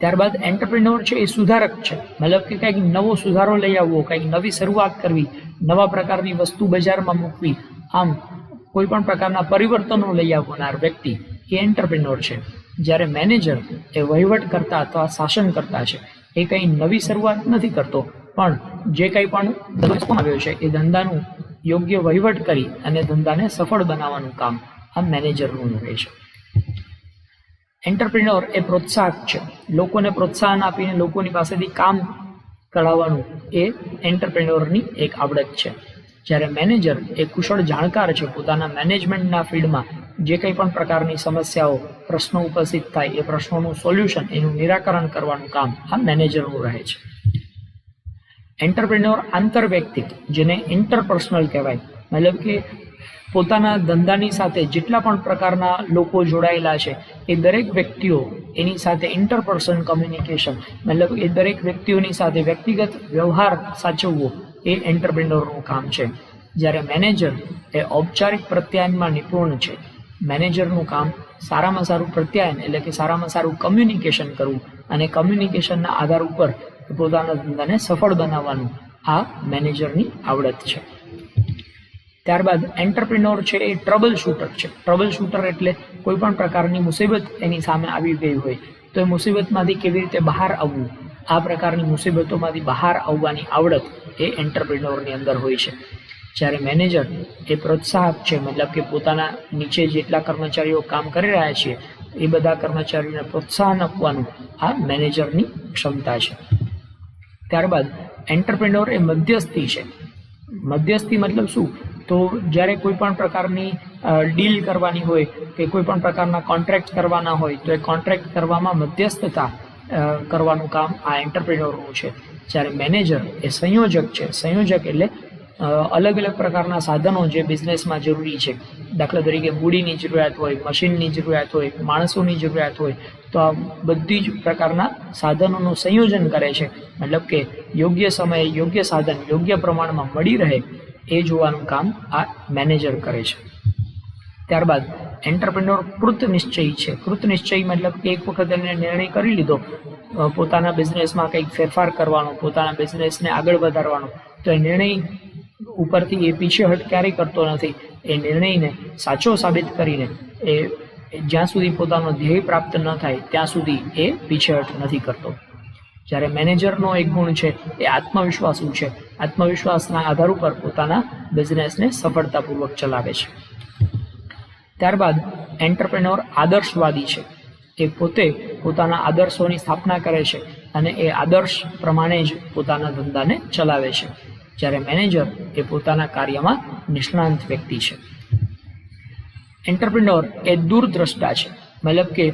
ત્યારબાદ એન્ટરપ્રિન્યોર છે એ સુધારક છે. મતલબ કે કંઈક નવો સુધારો લઈ આવવો, કંઈક નવી શરૂઆત કરવી, નવા પ્રકારની વસ્તુ બજારમાં મૂકવી, આમ કોઈ પણ પ્રકારના પરિવર્તનો લઈ આવનાર વ્યક્તિ એ એન્ટરપ્રિન્યોર છે. જ્યારે મેનેજર એ વહીવટ કરતા અથવા શાસન કરતા છે. એ કંઈ નવી શરૂઆત નથી કરતો, પણ જે કંઈ પણ ધંધો આવ્યો છે એ ધંધાનું યોગ્ય વહીવટ કરી અને ધંધાને સફળ બનાવવાનું કામ આ મેનેજરનું રહે છે. એન્ટરપ્રિન્યોર એ પ્રોત્સાહક છે. લોકોને પ્રોત્સાહન આપીને લોકોની પાસેથી કામ કઢાવવાનું એ એન્ટરપ્રિન્યોરની એક આવડત છે. જ્યારે મેનેજર એ કુશળ જાણકાર છે. પોતાના મેનેજમેન્ટના ફિલ્ડમાં જે કંઈ પણ પ્રકારની સમસ્યાઓ, પ્રશ્નો ઉપસ્થિત થાય એ પ્રશ્નોનું સોલ્યુશન, એનું નિરાકરણ કરવાનું કામ આ મેનેજરનું રહે છે. એન્ટરપ્રિન્યોર આંતરવૈયક્તિક, જેને ઇન્ટરપર્સનલ કહેવાય, મતલબ કે પોતાના ધંધાની સાથે જેટલા પણ પ્રકારના લોકો જોડાયેલા છે એ દરેક વ્યક્તિઓ એની સાથે ઇન્ટરપર્સન કમ્યુનિકેશન, મતલબ એ દરેક વ્યક્તિઓની સાથે વ્યક્તિગત વ્યવહાર સાચવવો એ એન્ટરપ્રિન્યોરનું કામ છે. જ્યારે મેનેજર એ ઔપચારિક પ્રત્યાયનમાં નિપુણ છે. મેનેજરનું કામ સારામાં સારું પ્રત્યાયન એટલે કે સારામાં સારું કમ્યુનિકેશન કરવું અને કમ્યુનિકેશનના આધાર ઉપર પોતાના ધંધાને સફળ બનાવવાનું આ મેનેજરની આવડત છે. ત્યારબાદ એન્ટરપ્રિન્યોર છે એ ટ્રબલ શૂટર છે. ટ્રબલ શૂટર એટલે કોઈ પણ પ્રકારની મુસીબત એની સામે આવી ગઈ હોય તો એ મુસીબતમાંથી કેવી રીતે બહાર આવવું, આ પ્રકારની મુસીબતોમાંથી બહાર આવવાની આવડત એ એન્ટરપ્રિન્યોરની અંદર હોય છે. જ્યારે મેનેજર એ પ્રોત્સાહક છે. મતલબ કે પોતાના નીચે જેટલા કર્મચારીઓ કામ કરી રહ્યા છે એ બધા કર્મચારીઓને પ્રોત્સાહન આપવાનું આ મેનેજરની ક્ષમતા છે. ત્યારબાદ એન્ટરપ્રિન્યોર એ મધ્યસ્થી છે. મધ્યસ્થી મતલબ શું? તો જ્યારે કોઈ પણ પ્રકારની ડીલ કરવાની હોય કે કોઈ પણ પ્રકારના કોન્ટ્રાક્ટ કરવાના હોય તો એ કોન્ટ્રાક્ટ કરવામાં મધ્યસ્થતા કરવાનું કામ આ એન્ટરપ્રિન્યોરનું છે. જ્યારે મેનેજર એ સંયોજક છે. સંયોજક એટલે અલગ અલગ પ્રકારના સાધનો જે બિઝનેસમાં જરૂરી છે, દાખલા તરીકે મૂડીની જરૂરિયાત હોય, મશીનની જરૂરિયાત હોય, માણસોની જરૂરિયાત હોય, તો આ બધી જ પ્રકારના સાધનોનું સંયોજન કરે છે. મતલબ કે યોગ્ય સમયે યોગ્ય સાધન યોગ્ય પ્રમાણમાં મળી રહે એ જોવાનું કામ આ મેનેજર કરે છે. ત્યારબાદ એન્ટરપ્રિન્યોર કૃતનિશ્ચયી છે. કૃતનિશ્ચયી મતલબ કે એક વખત એને નિર્ણય કરી લીધો પોતાના બિઝનેસમાં કંઈક ફેરફાર કરવાનો, પોતાના બિઝનેસને આગળ વધારવાનો, તો એ નિર્ણય ઉપરથી એ પીછેહટ ક્યારેય કરતો નથી. એ નિર્ણયને સાચો સાબિત કરીને એ જ્યાં સુધી પોતાનો ધ્યેય પ્રાપ્ત ન થાય ત્યાં સુધી એ પીછેહટ નથી કરતો. જ્યારે મેનેજરનો એક ગુણ છે એ આત્મવિશ્વાસુ છે. આત્મવિશ્વાસના આધાર ઉપર પોતાના બિઝનેસને સફળતાપૂર્વક ચલાવે છે. ત્યારબાદ એન્ટરપ્રિન્યોર આદર્શવાદી છે. એ પોતે પોતાના આદર્શોની સ્થાપના કરે છે અને એ આદર્શ પ્રમાણે જ પોતાના ધંધાને ચલાવે છે. જ્યારે મેનેજર એ પોતાના કાર્યમાં નિષ્ણાંત વ્યક્તિ છે. એન્ટરપ્રિન્યોર એ દૂરદ્રષ્ટા છે. મતલબ કે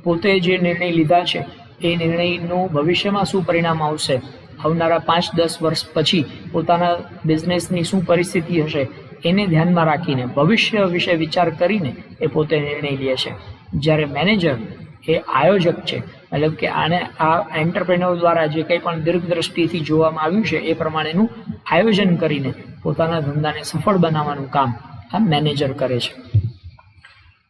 પોતે જે નિર્ણય લીધા છે એ નિર્ણયનું ભવિષ્યમાં શું પરિણામ આવશે, આવનારા 5-10 વર્ષ પછી પોતાના બિઝનેસની શું પરિસ્થિતિ હશે એને ધ્યાનમાં રાખીને ભવિષ્ય વિશે વિચાર કરીને એ પોતે નિર્ણય લે છે. જ્યારે મેનેજર એ આયોજક છે, મતલબ કે આને આ એન્ટરપ્રેન્યોર દ્વારા જે કંઈ પણ દીર્ઘદ્રષ્ટિથી જોવામાં આવ્યું છે એ પ્રમાણેનું આયોજન કરીને પોતાના ધંધાને સફળ બનાવવાનું કામ આ મેનેજર કરે છે.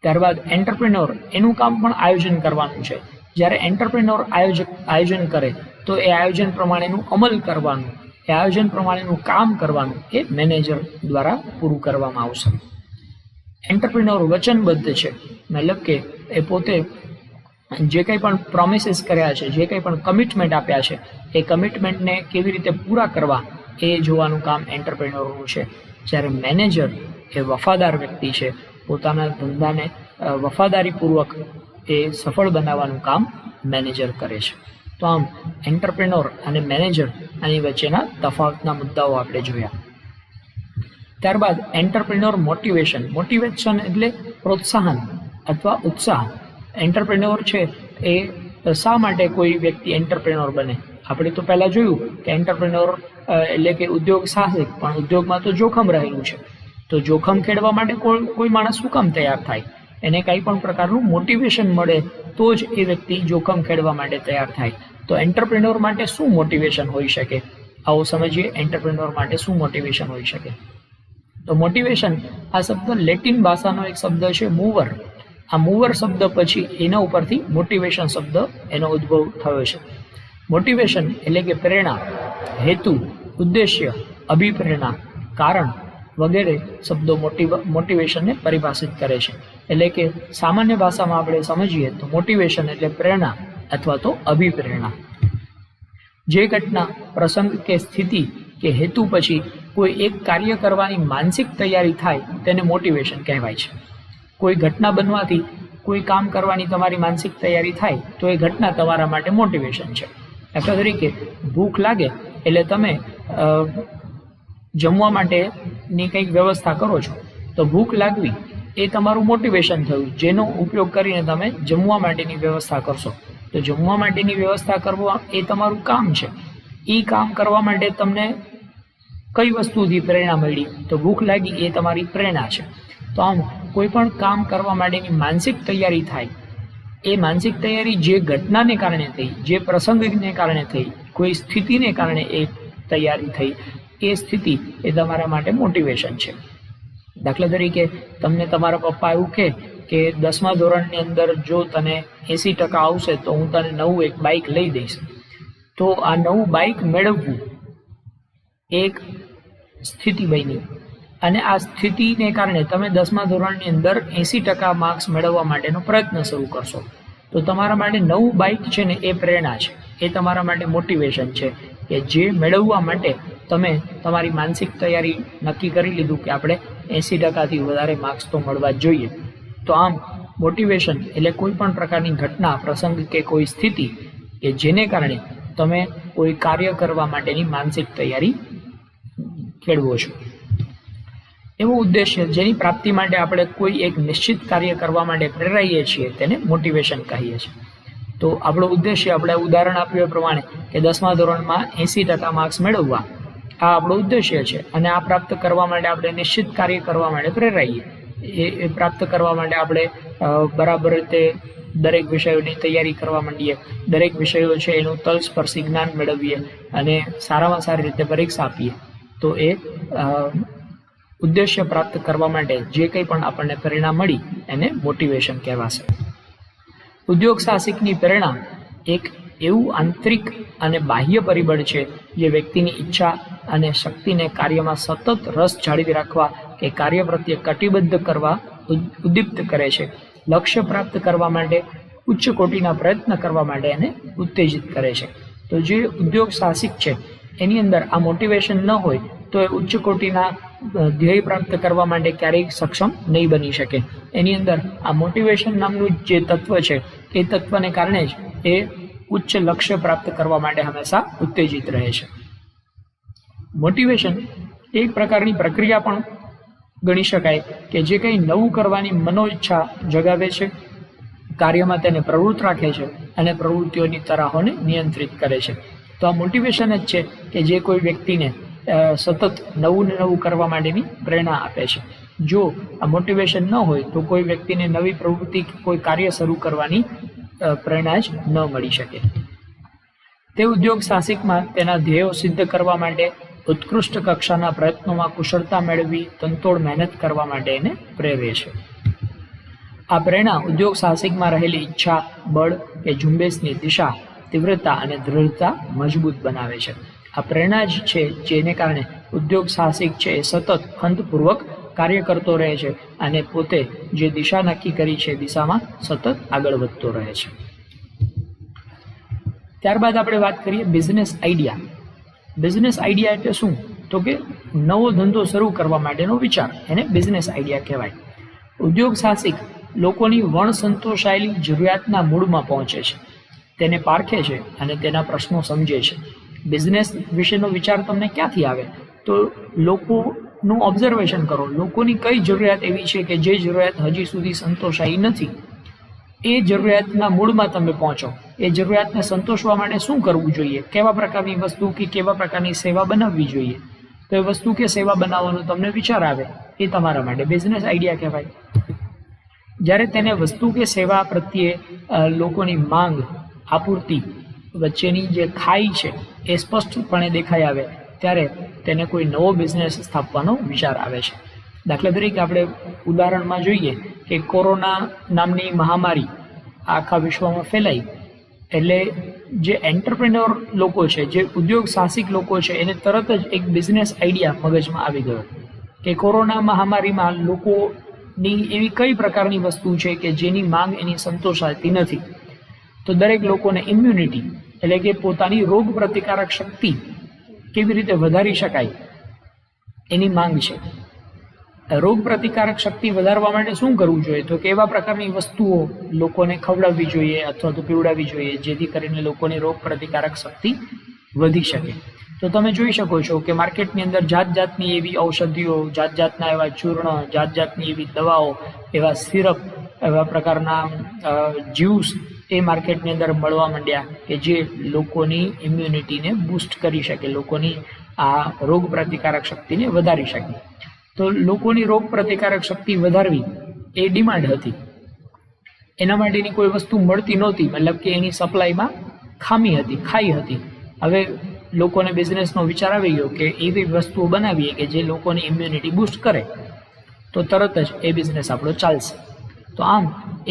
ત્યારબાદ એન્ટરપ્રેન્યોર એનું કામ પણ આયોજન કરવાનું છે. જ્યારે એન્ટરપ્રેન્યોર આયોજન કરે તો એ આયોજન પ્રમાણેનું અમલ કરવાનું, એ આયોજન પ્રમાણેનું કામ કરવાનું એ મેનેજર દ્વારા પૂરું કરવામાં આવશે. એન્ટરપ્રેન્યોર વચનબદ્ધ છે, મતલબ કે એ પોતે જે કંઈ પણ પ્રોમિસીસ કર્યા છે, જે કંઈ પણ કમિટમેન્ટ આપ્યા છે, એ કમિટમેન્ટને કેવી રીતે પૂરા કરવા એ જોવાનું કામ એન્ટરપ્રેન્યોરનું છે. જ્યારે મેનેજર એ વફાદાર વ્યક્તિ છે, પોતાના ધંધાને વફાદારીપૂર્વક એ સફળ બનાવવાનું કામ મેનેજર કરે છે. તો આમ એન્ટરપ્રેન્યોર અને મેનેજર આની વચ્ચેના તફાવતના મુદ્દાઓ આપણે જોયા. ત્યારબાદ એન્ટરપ્રેન્યોર મોટિવેશન એટલે પ્રોત્સાહન અથવા ઉત્સાહ. એન્ટરપ્રેન્યોર છે એ શા માટે કોઈ વ્યક્તિ એન્ટરપ્રેન્યોર બને? આપણે તો પહેલાં જોયું કે એન્ટરપ્રેન્યોર એટલે કે ઉદ્યોગ સાહસિક, પણ ઉદ્યોગમાં તો જોખમ રહેલું છે. તો જોખમ ખેડવા માટે કોઈ માણસ શું કામ તૈયાર થાય? એને કંઈ પણ પ્રકારનું મોટિવેશન મળે તો જ એ વ્યક્તિ જોખમ ખેડવા માટે તૈયાર થાય. તો એન્ટરપ્રેન્યોર માટે શું મોટિવેશન હોઈ શકે? આવો સમજીએ એન્ટરપ્રેન્યોર માટે શું મોટિવેશન હોઈ શકે. તો મોટિવેશન આ શબ્દ લેટિન ભાષાનો એક શબ્દ છે મૂવર. આ મૂવર શબ્દ પછી એના ઉપરથી મોટિવેશન શબ્દ એનો ઉદ્ભવ થયો છે. મોટિવેશન એટલે કે પ્રેરણા, હેતુ, ઉદ્દેશ્ય, અભિપ્રેરણા, કારણ વગેરે શબ્દો મોટિવેશનને પરિભાષિત કરે છે. એટલે કે સામાન્ય ભાષામાં આપણે સમજીએ તો મોટિવેશન એટલે પ્રેરણા અથવા તો અભિપ્રેરણા. જે ઘટના, પ્રસંગ કે સ્થિતિ કે હેતુ પછી કોઈ એક કાર્ય કરવાની માનસિક તૈયારી થાય તેને મોટિવેશન કહેવાય છે. કોઈ ઘટના બનવાથી કોઈ કામ કરવાની તમારી માનસિક તૈયારી થાય તો એ ઘટના તમારા માટે મોટિવેશન છે. દાખલા તરીકે ભૂખ લાગે એટલે તમે જમવા માટેની કંઈક વ્યવસ્થા કરો છો, તો ભૂખ લાગવી એ તમારું મોટિવેશન થયું, જેનો ઉપયોગ કરીને તમે જમવા માટેની વ્યવસ્થા કરશો. તો જમવા માટેની વ્યવસ્થા કરવા એ તમારું કામ છે. એ કામ કરવા માટે તમને કઈ વસ્તુથી પ્રેરણા મળી? તો ભૂખ લાગી એ તમારી પ્રેરણા છે. તો આમ કોઈ પણ કામ કરવા માટેની માનસિક તૈયારી થાય, એ માનસિક તૈયારી જે ઘટનાને કારણે થઈ, જે પ્રસંગને કારણે થઈ, કોઈ સ્થિતિને કારણે એ તૈયારી થઈ, એ સ્થિતિ એ તમારા માટે મોટિવેશન છે. દાખલા તરીકે તમને તમારા પપ્પા એવું કહે કે 10મા ધોરણની અંદર જો તને 80% આવશે તો હું તને નવું એક બાઇક લઈ દઈશ. તો આ નવું બાઇક મેળવવું એક સ્થિતિ બની, અને આ સ્થિતિને કારણે તમે 10મા ધોરણની અંદર 80% માર્ક્સ મેળવવા માટેનો પ્રયત્ન શરૂ કરશો. તો તમારા માટે નવું બાઇક છે ને એ પ્રેરણા છે, એ તમારા માટે મોટિવેશન છે કે જે મેળવવા માટે તમે તમારી માનસિક તૈયારી નક્કી કરી લીધું કે આપણે 80%થી વધારે માર્ક્સ તો મળવા જ જોઈએ. તો આમ મોટિવેશન એટલે કોઈ પણ પ્રકારની ઘટના, પ્રસંગ કે કોઈ સ્થિતિ કે જેને કારણે તમે કોઈ કાર્ય કરવા માટેની માનસિક તૈયારી ખેડવો છો. એવું ઉદ્દેશ્ય જેની પ્રાપ્તિ માટે આપણે કોઈ એક નિશ્ચિત કાર્ય કરવા માટે પ્રેરાઈએ છીએ તેને મોટિવેશન કહીએ છીએ. તો આપણો ઉદ્દેશ્ય, આપણે ઉદાહરણ આપ્યું એ પ્રમાણે કે 10મા ધોરણમાં 80% માર્ક્સ મેળવવા, આ આપણો ઉદ્દેશ્ય છે. અને આ પ્રાપ્ત કરવા માટે આપણે નિશ્ચિત કાર્ય કરવા માટે પ્રેરાઈએ. એ પ્રાપ્ત કરવા માટે આપણે બરાબર રીતે દરેક વિષયોની તૈયારી કરવા માંડીએ, દરેક વિષયો છે એનું તલસ્પર્શી જ્ઞાન મેળવીએ અને સારામાં સારી રીતે પરીક્ષા આપીએ. તો એ ઉદ્દેશ્ય પ્રાપ્ત કરવા માટે જે કંઈ પણ આપણને પ્રેરણા મળી એને મોટિવેશન કહેવાશે. ઉદ્યોગ સાહસિકની પ્રેરણા એક એવું આંતરિક અને બાહ્ય પરિબળ છે જે વ્યક્તિની ઈચ્છા અને શક્તિને કાર્યમાં સતત રસ જાળવી રાખવા કે કાર્ય પ્રત્યે કટિબદ્ધ કરવા ઉદ્દીપ્ત કરે છે. લક્ષ્ય પ્રાપ્ત કરવા માટે ઉચ્ચ કોટીના પ્રયત્ન કરવા માટે એને ઉત્તેજિત કરે છે. તો જે ઉદ્યોગ સાહસિક છે એની અંદર આ મોટિવેશન ન હોય તો એ ઉચ્ચ કોટીના ધ્યેય પ્રાપ્ત કરવા માટે ક્યારેય સક્ષમ નહીં બની શકે. એની અંદર આ મોટિવેશન નામનું જે તત્વ છે એ તત્વને કારણે જ એ ઉચ્ચ લક્ષ્ય પ્રાપ્ત કરવા માટે હંમેશા ઉત્તેજિત રહે છે. મોટિવેશન એક પ્રકારની પ્રક્રિયા પણ ગણી શકાય કે જે કંઈ નવું કરવાની મનોઈચ્છા જગાવે છે, કાર્યમાં તેને પ્રવૃત્ત રાખે છે અને પ્રવૃત્તિઓની તરાહોને નિયંત્રિત કરે છે. તો આ મોટિવેશન જ છે કે જે કોઈ વ્યક્તિને સતત નવું ને નવું કરવા માટેની પ્રેરણા આપે છે. જો આ મોટિવેશન ન હોય તો કોઈ વ્યક્તિને નવી પ્રવૃત્તિ કોઈ કાર્ય શરૂ કરવાની પ્રેરણા જ ન મળી શકે. તે ઉદ્યોગ સાહસિકમાં તેના ધ્યેયો સિદ્ધ કરવા માટે ઉત્કૃષ્ટ કક્ષાના પ્રયત્નોમાં કુશળતા મેળવી તનતોડ મહેનત કરવા માટે એને પ્રેરે છે. આ પ્રેરણા ઉદ્યોગ સાહસિકમાં રહેલી ઈચ્છા, બળ કે ઝુંબેશની દિશા, તીવ્રતા અને દૃઢતા મજબૂત બનાવે છે. આ પ્રેરણા જ છે જેને કારણે ઉદ્યોગ સાહસિક છે એ સતત ખંતપૂર્વક કાર્ય કરતો રહે છે અને પોતે જે દિશા નક્કી કરી છે દિશામાં સતત આગળ વધતો રહે છે. ત્યારબાદ આપણે વાત કરીએ બિઝનેસ આઈડિયા. બિઝનેસ આઈડિયા એટલે શું? તો કે નવો ધંધો શરૂ કરવા માટેનો વિચાર, એને બિઝનેસ આઈડિયા કહેવાય. ઉદ્યોગ સાહસિક લોકોની વણસંતોષાયેલી જરૂરિયાતના મૂળમાં પહોંચે છે, તેને પારખે છે અને તેના પ્રશ્નો સમજે છે. બિઝનેસ વિશેનો વિચાર તમને ક્યાંથી આવે? તો લોકોનું ઓબ્ઝર્વેશન કરો. લોકોની કઈ જરૂરિયાત એવી છે કે જે જરૂરિયાત હજી સુધી સંતોષાઈ નથી, એ જરૂરિયાતના મૂળમાં તમે પહોંચો. એ જરૂરિયાતને સંતોષવા માટે શું કરવું જોઈએ, કેવા પ્રકારની વસ્તુ કે કેવા પ્રકારની સેવા બનાવવી જોઈએ, તો એ વસ્તુ કે સેવા બનાવવાનો તમને વિચાર આવે, એ તમારા માટે બિઝનેસ આઈડિયા કહેવાય. જ્યારે તેને વસ્તુ કે સેવા પ્રત્યે લોકોની માંગ આપૂર્તિ વચ્ચેની જે ખાઈ છે એ સ્પષ્ટપણે દેખાઈ આવે ત્યારે તેને કોઈ નવો બિઝનેસ સ્થાપવાનો વિચાર આવે છે. દાખલા તરીકે આપણે ઉદાહરણમાં જોઈએ કે કોરોના નામની મહામારી આખા વિશ્વમાં ફેલાઈ, એટલે જે એન્ટરપ્રેન્યોર લોકો છે, જે ઉદ્યોગ સાહસિક લોકો છે, એને તરત જ એક બિઝનેસ આઈડિયા મગજમાં આવી ગયો કે કોરોના મહામારીમાં લોકોની એવી કઈ પ્રકારની વસ્તુ છે કે જેની માંગ એની સંતોષાતી નથી. તો દરેક લોકોને ઇમ્યુનિટી એટલે કે પોતાની રોગ પ્રતિકારક શક્તિ કેવી રીતે વધારી શકાય એની માંગ છે. રોગ પ્રતિકારક શક્તિ વધારવા માટે શું કરવું જોઈએ? તો કેવા પ્રકારની વસ્તુઓ લોકોને ખવડાવવી જોઈએ અથવા તો પીવડાવવી જોઈએ જેથી કરીને લોકોની રોગ પ્રતિકારક શક્તિ વધી શકે. તો તમે જોઈ શકો છો કે માર્કેટની અંદર જાત જાતની એવી ઔષધિઓ, જાત જાતના એવા ચૂર્ણ, જાત જાતની એવી દવાઓ, એવા સિરપ, એવા પ્રકારના જ્યુસ એ માર્કેટની અંદર મળવા માંડ્યા કે જે લોકોની ઇમ્યુનિટીને બૂસ્ટ કરી શકે, લોકોની આ રોગ પ્રતિકારક શક્તિને વધારી શકે. તો લોકોની રોગ પ્રતિકારક શક્તિ વધારવી એ ડિમાન્ડ હતી. એના માટેની કોઈ વસ્તુ મળતી નહોતી, મતલબ કે એની સપ્લાયમાં ખામી હતી, ખાઈ હતી. હવે લોકોને બિઝનેસનો વિચાર આવી ગયો કે એવી વસ્તુઓ બનાવીએ કે જે લોકોની ઇમ્યુનિટી બૂસ્ટ કરે, તો તરત જ એ બિઝનેસ આપણો ચાલશે. તો આમ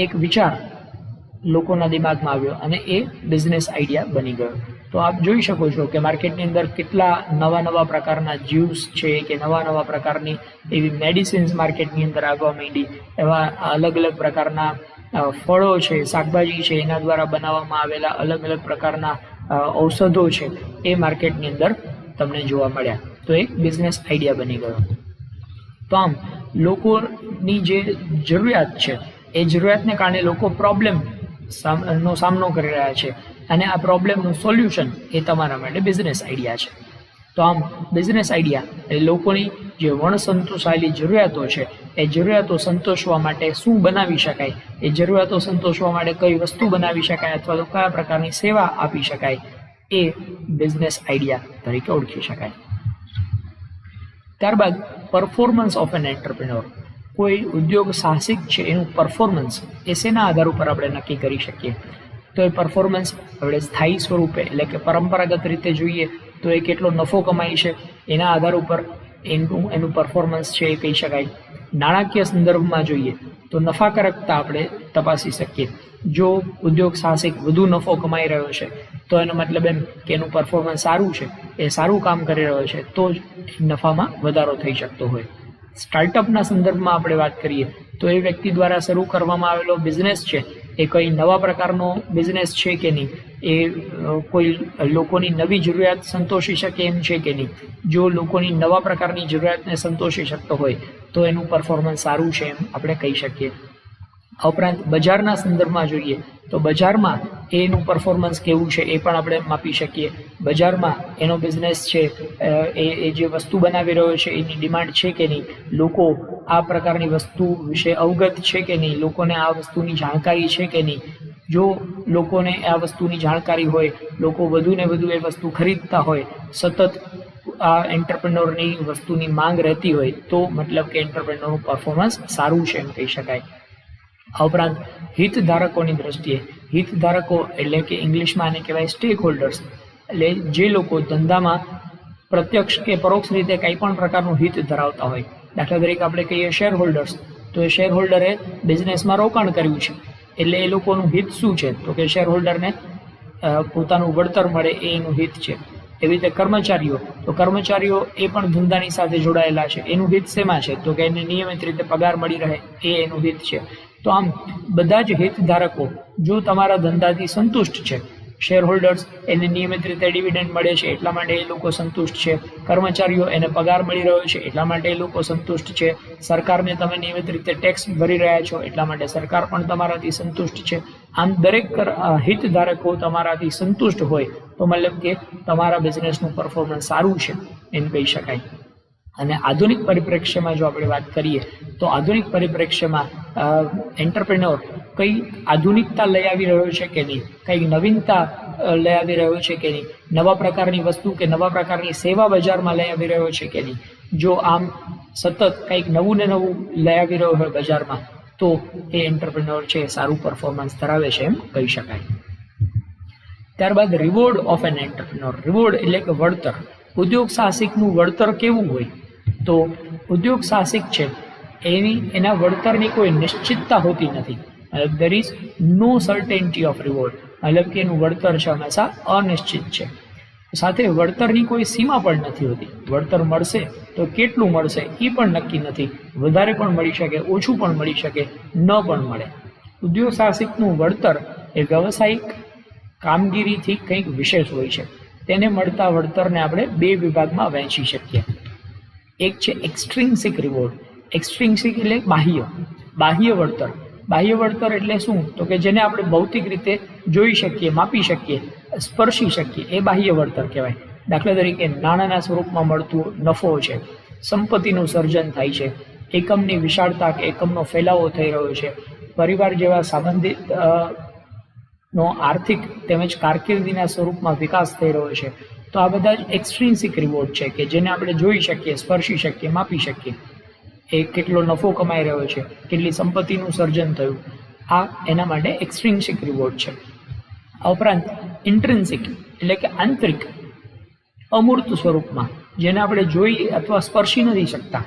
એક વિચાર લોકોના દિમાગમાં આવ્યો અને એ બિઝનેસ આઈડિયા બની ગયો. તો આપ જોઈ શકો છો કે માર્કેટની અંદર કેટલા નવા નવા પ્રકારના જ્યુસ છે કે નવા નવા પ્રકારની એવી મેડિસિન્સ માર્કેટની અંદર આવવા માંડી, એવા અલગ અલગ પ્રકારના ફળો છે, શાકભાજી છે, એના દ્વારા બનાવવામાં આવેલા અલગ અલગ પ્રકારના ઔષધો છે એ માર્કેટની અંદર તમને જોવા મળ્યા. તો એક બિઝનેસ આઈડિયા બની ગયો. તો આમ લોકોની જે જરૂરિયાત છે એ જરૂરિયાતને કારણે લોકો પ્રોબ્લેમનો સામનો કરી રહ્યા છે અને આ પ્રોબ્લેમનું સોલ્યુશન એ તમારા માટે બિઝનેસ આઈડિયા છે. તો આમ બિઝનેસ આઈડિયા એ લોકોની જે વણસંતોષાયેલી જરૂરિયાતો છે એ જરૂરિયાતો સંતોષવા માટે શું બનાવી શકાય, એ જરૂરિયાતો સંતોષવા માટે કઈ વસ્તુ બનાવી શકાય અથવા તો કયા પ્રકારની સેવા આપી શકાય એ બિઝનેસ આઈડિયા તરીકે ઓળખી શકાય. ત્યારબાદ પરફોર્મન્સ ઓફ એન એન્ટરપ્રેન્યોર. કોઈ ઉદ્યોગ સાહસિક છે એનું પરફોર્મન્સ એ શેના આધાર ઉપર આપણે નક્કી કરી શકીએ? તો એ પરફોર્મન્સ આપણે સ્થાયી સ્વરૂપે એટલે કે પરંપરાગત રીતે જોઈએ તો એ કેટલો નફો કમાય છે એના આધાર ઉપર એનું પરફોર્મન્સ છે એ કહી શકાય. નાણાકીય સંદર્ભમાં જોઈએ તો નફાકારકતા આપણે તપાસી શકીએ. જો ઉદ્યોગ સાહસિક વધુ નફો કમાઈ રહ્યો છે તો એનો મતલબ એમ કે એનું પરફોર્મન્સ સારું છે, એ સારું કામ કરી રહ્યો છે, તો જ નફામાં વધારો થઈ શકતો હોય. સ્ટાર્ટઅપના સંદર્ભમાં આપણે વાત કરીએ તો એ વ્યક્તિ દ્વારા શરૂ કરવામાં આવેલો બિઝનેસ છે એ કઈ નવા પ્રકારનો બિઝનેસ છે કે નહીં, એ કોઈ લોકોની નવી જરૂરિયાત સંતોષી શકે એમ છે કે નહીં. જો લોકોની નવા પ્રકારની જરૂરિયાતને સંતોષી શકતો હોય તો એનું પરફોર્મન્સ સારું છે એમ આપણે કહી શકીએ. આ ઉપરાંત બજારના સંદર્ભમાં જોઈએ તો બજારમાં એનું પરફોર્મન્સ કેવું છે એ પણ આપણે માપી શકીએ. બજારમાં એનો બિઝનેસ છે એ જે વસ્તુ બનાવી રહ્યો છે એની ડિમાન્ડ છે કે નહીં, લોકો આ પ્રકારની વસ્તુ વિશે અવગત છે કે નહીં, લોકોને આ વસ્તુની જાણકારી છે કે નહીં. જો લોકોને આ વસ્તુની જાણકારી હોય, લોકો વધુ ને વધુ એ વસ્તુ ખરીદતા હોય, સતત આ એન્ટરપ્રેન્યોરની વસ્તુની માંગ રહેતી હોય તો મતલબ કે એન્ટરપ્રેન્યોરનું પરફોર્મન્સ સારું છે એમ કહી શકાય. આ ઉપરાંત હિતધારકોની દ્રષ્ટિએ હિતધારકો એટલે કે ઇંગ્લિશમાં આને કહેવાય સ્ટેક હોલ્ડર્સ, એટલે જે લોકો ધંધામાં પ્રત્યક્ષ કે પરોક્ષ રીતે કંઈ પણ પ્રકારનું હિત ધરાવતા હોય. દાખલા તરીકે આપણે કહીએ શેર હોલ્ડર્સ, તો એ શેર હોલ્ડરે બિઝનેસમાં રોકાણ કર્યું છે એટલે એ લોકોનું હિત શું છે તો કે શેર હોલ્ડરને પોતાનું વળતર મળે એ એનું હિત છે. એવી રીતે કર્મચારીઓ, તો કર્મચારીઓ એ પણ ધંધાની સાથે જોડાયેલા છે, એનું હિત શેમાં છે તો કે એને નિયમિત રીતે પગાર મળી રહે એ એનું હિત છે. તો આમ બધા જ હિતધારકો જો તમારા ધંધાથી સંતુષ્ટ છે, શેર હોલ્ડર્સ એને નિયમિત રીતે ડિવિડન્ડ મળે છે એટલા માટે એ લોકો સંતુષ્ટ છે, કર્મચારીઓ એને પગાર મળી રહ્યો છે એટલા માટે એ લોકો સંતુષ્ટ છે, સરકારને તમે નિયમિત રીતે ટેક્સ ભરી રહ્યા છો એટલા માટે સરકાર પણ તમારાથી સંતુષ્ટ છે. આમ દરેક હિતધારકો તમારાથી સંતુષ્ટ હોય તો મતલબ કે તમારા બિઝનેસનું પરફોર્મન્સ સારું છે એમ કહી શકાય. અને આધુનિક પરિપ્રેક્ષ્યમાં જો આપણે વાત કરીએ તો આધુનિક પરિપ્રેક્ષ્યમાં એન્ટરપ્રેન્યોર કઈ આધુનિકતા લઈ આવી રહ્યો છે કે નહીં, કઈ નવીનતા લઈ આવી રહ્યો છે કે નહીં, નવા પ્રકારની વસ્તુ કે નવા પ્રકારની સેવા બજારમાં લઈ આવી રહ્યો છે કે નહીં. જો આમ સતત કંઈક નવું ને નવું લઈ આવી રહ્યો હોય બજારમાં તો એ એન્ટરપ્રેન્યોર છે સારું પરફોર્મન્સ ધરાવે છે એમ કહી શકાય. ત્યારબાદ reward of an entrepreneur. Reward એટલે કે વળતર. ઉદ્યોગ સાહસિકનું વળતર કેવું હોય તો ઉદ્યોગ સાહસિક છે એના વળતરની કોઈ નિશ્ચિતતા હોતી નથી. There is no certainty of reward, મતલબ કે એનું વળતર છે હંમેશા અનિશ્ચિત છે. સાથે વળતરની કોઈ સીમા પણ નથી હોતી. વળતર મળશે તો કેટલું મળશે એ પણ નક્કી નથી, વધારે પણ મળી શકે, ઓછું પણ મળી શકે, ન પણ મળે. ઉદ્યોગ સાહસિકનું વળતર એ વ્યવસાયિક કામગીરીથી કંઈક વિશેષ હોય છે. તેને મળતા વળતરને આપણે બે વિભાગમાં વહેંચી શકીએ. એક છે એક્સટ્રિન્સિક રિવોર્ડ. એક્સટ્રિન્સિક એટલે બાહ્ય વળતર. બાહ્ય વળતર એટલે શું તો કે જેને આપણે ભૌતિક રીતે જોઈ શકીએ, માપી શકીએ, સ્પર્શી શકીએ, એ બાહ્ય વળતર કહેવાય. દાખલા તરીકે નાણાંના સ્વરૂપમાં મળતું નફો છે, સંપત્તિનું સર્જન થાય છે, એકમની વિશાળતા કે એકમનો ફેલાવો થઈ રહ્યો છે, પરિવાર જેવા સંબંધિત નો આર્થિક તેમજ કારકિર્દીના સ્વરૂપમાં વિકાસ થઈ રહ્યો છે. તો આ બધા જ એક્સટ્રિન્સિક રિવોર્ડ છે કે જેને આપણે જોઈ શકીએ, સ્પર્શી શકીએ, માપી શકીએ. એ કેટલો નફો કમાઈ રહ્યો છે, કેટલી સંપત્તિનું સર્જન થયું, આ એના માટે એક્સટ્રિન્સિક રિવોર્ડ છે. આ ઉપરાંત ઇન્ટ્રિન્સિક એટલે કે આંતરિક અમૂર્ત સ્વરૂપમાં, જેને આપણે જોઈ અથવા સ્પર્શી નથી શકતા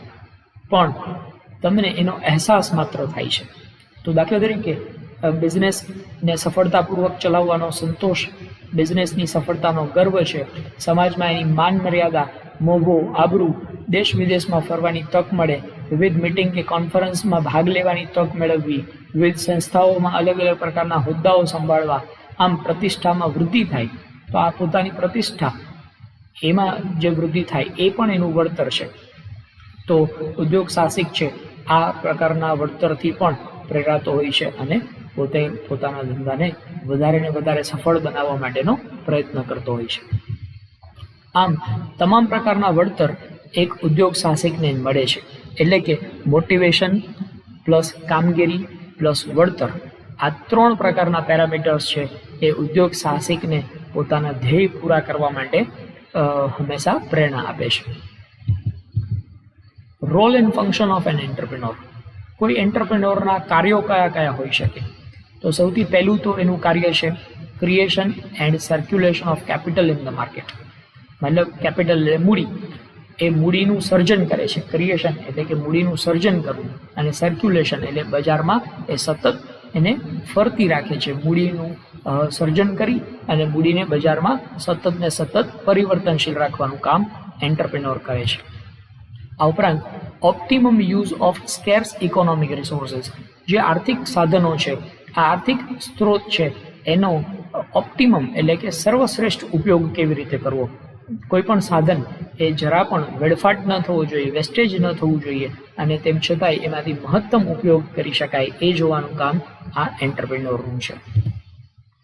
પણ તમને એનો અહેસાસ માત્ર થાય છે. તો દાખલા તરીકે બિઝનેસને સફળતાપૂર્વક ચલાવવાનો સંતોષ, બિઝનેસની સફળતાનો ગર્વ છે, સમાજમાં એની માન મર્યાદા, મોભો, આબરૂ, દેશ વિદેશમાં ફરવાની તક મળે, વિવિધ મિટિંગ કે કોન્ફરન્સમાં ભાગ લેવાની તક મેળવવી, વિવિધ સંસ્થાઓમાં અલગ અલગ પ્રકારના હોદ્દાઓ સંભાળવા, આમ પ્રતિષ્ઠામાં વૃદ્ધિ થાય. તો આ પોતાની પ્રતિષ્ઠા એમાં જે વૃદ્ધિ થાય એ પણ એનું વળતર છે. તો ઉદ્યોગ સાહસિક છે આ પ્રકારના વળતરથી પણ પ્રેરાતો હોય છે અને પોતે પોતાના ધંધાને વધારે ને વધારે સફળ બનાવવા માટેનો પ્રયત્ન કરતો હોય છે. આમ તમામ પ્રકારના વળતર એક ઉદ્યોગ સાહસિકને મળે છે. એટલે કે મોટિવેશન પ્લસ કામગીરી પ્લસ વળતર, આ 3 પ્રકારના પેરામીટર્સ છે એ ઉદ્યોગ સાહસિકને પોતાના ધ્યેય પૂરા કરવા માટે હંમેશા પ્રેરણા આપે છે. Role and function of an entrepreneur. કોઈ એન્ટરપ્રેન્યોરના કાર્યો કયા કયા હોઈ શકે તો સૌથી પહેલું તો એનું કાર્ય છે creation and circulation of capital in the market. મતલબ કેપિટલ એટલે મૂડી, એ મૂડીનું સર્જન કરે છે. ક્રિએશન એટલે કે મૂડીનું સર્જન કરવું અને સર્ક્યુલેશન એટલે બજારમાં એ સતત એને ફરતી રાખે છે. મૂડીનું સર્જન કરી અને મૂડીને બજારમાં સતત ને સતત પરિવર્તનશીલ રાખવાનું કામ એન્ટરપ્રેન્યોર કરે છે. આ ઉપરાંત optimum use of scarce economic resources, જે આર્થિક સાધનો છે, આ આર્થિક સ્ત્રોત છે, એનો ઓપ્ટિમમ એટલે કે સર્વશ્રેષ્ઠ ઉપયોગ કેવી રીતે કરવો. કોઈ પણ સાધન એ જરા પણ વેડફાટ ન થવો જોઈએ, વેસ્ટેજ ન થવું જોઈએ અને તેમ છતાંય એમાંથી મહત્તમ ઉપયોગ કરી શકાય એ જોવાનું કામ આ એન્ટરપ્રેન્યોરનું છે.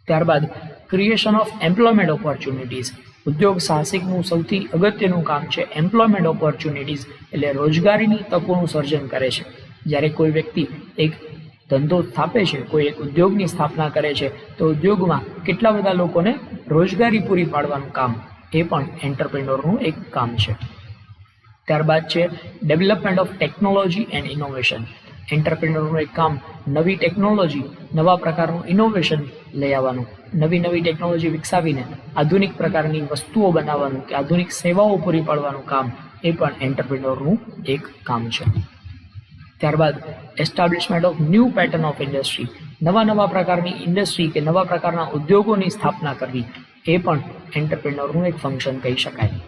ત્યારબાદ ક્રિએશન ઓફ એમ્પ્લોયમેન્ટ ઓપોર્ચ્યુનિટીઝ. ઉદ્યોગ સાહસિકનું સૌથી અગત્યનું કામ છે એમ્પ્લોયમેન્ટ ઓપોર્ચ્યુનિટીઝ એટલે રોજગારીની તકોનું સર્જન કરે છે. જ્યારે કોઈ વ્યક્તિ એક ધંધો સ્થાપે છે, કોઈ એક ઉદ્યોગની સ્થાપના કરે છે તો ઉદ્યોગમાં કેટલા બધા લોકોને રોજગારી પૂરી પાડવાનું કામ એ પણ એન્ટરપ્રેન્યોરનું એક કામ છે. ત્યારબાદ છે development of technology and innovation. એન્ટરપ્રેન્યોરનું એક કામ નવી ટેકનોલોજી, નવા પ્રકારનું ઇનોવેશન લઈ આવવાનું, નવી નવી ટેકનોલોજી વિકસાવીને આધુનિક પ્રકારની વસ્તુઓ બનાવવાનું કે આધુનિક સેવાઓ પૂરી પાડવાનું કામ એ પણ એન્ટરપ્રેન્યોરનું એક કામ છે. ત્યારબાદ establishment of new pattern of industry. નવા પ્રકારની ઇન્ડસ્ટ્રી કે નવા પ્રકારના ઉદ્યોગોની સ્થાપના કરવી એ પણ એન્ટરપ્રેન્યોરનું એક ફંક્શન કહી શકાય.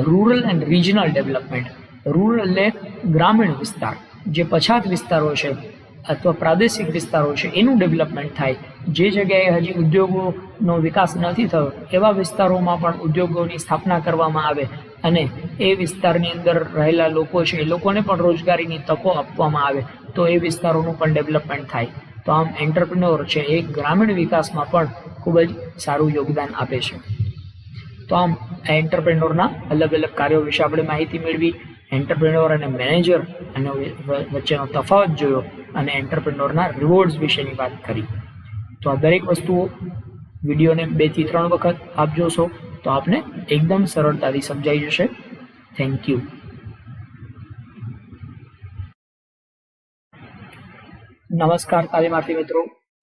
Rural and regional development. Rural એટલે ગ્રામીણ વિસ્તાર, જે પછાત વિસ્તારો છે અથવા પ્રાદેશિક વિસ્તારો છે એનું ડેવલપમેન્ટ થાય. જે જગ્યાએ હજી ઉદ્યોગોનો વિકાસ નથી થયો એવા વિસ્તારોમાં પણ ઉદ્યોગોની સ્થાપના કરવામાં આવે અને એ વિસ્તારની અંદર રહેલા લોકો છે એ લોકોને પણ રોજગારીની તકો આપવામાં આવે તો એ વિસ્તારોનું પણ ડેવલપમેન્ટ થાય. તો આમ એન્ટરપ્રેન્યોર છે એ ગ્રામીણ વિકાસમાં પણ ખૂબ જ સારું યોગદાન આપે છે. તો આમ એન્ટરપ્રેન્યોરના અલગ અલગ કાર્યો વિશે આપણે માહિતી મેળવી, એન્ટરપ્રેન્યોર અને મેનેજર અને વચ્ચેનો તફાવત જોયો અને એન્ટરપ્રેન્યોરના રિવોર્ડ્સ વિશેની વાત કરી. તો આ દરેક વસ્તુઓ વિડીયોને 2 થી 3 વખત આપ જોશો તો આપને એકદમ સરળતાથી સમજાઈ જશે. Thank you. નમસ્કાર તાલીમાર્થી મિત્રો.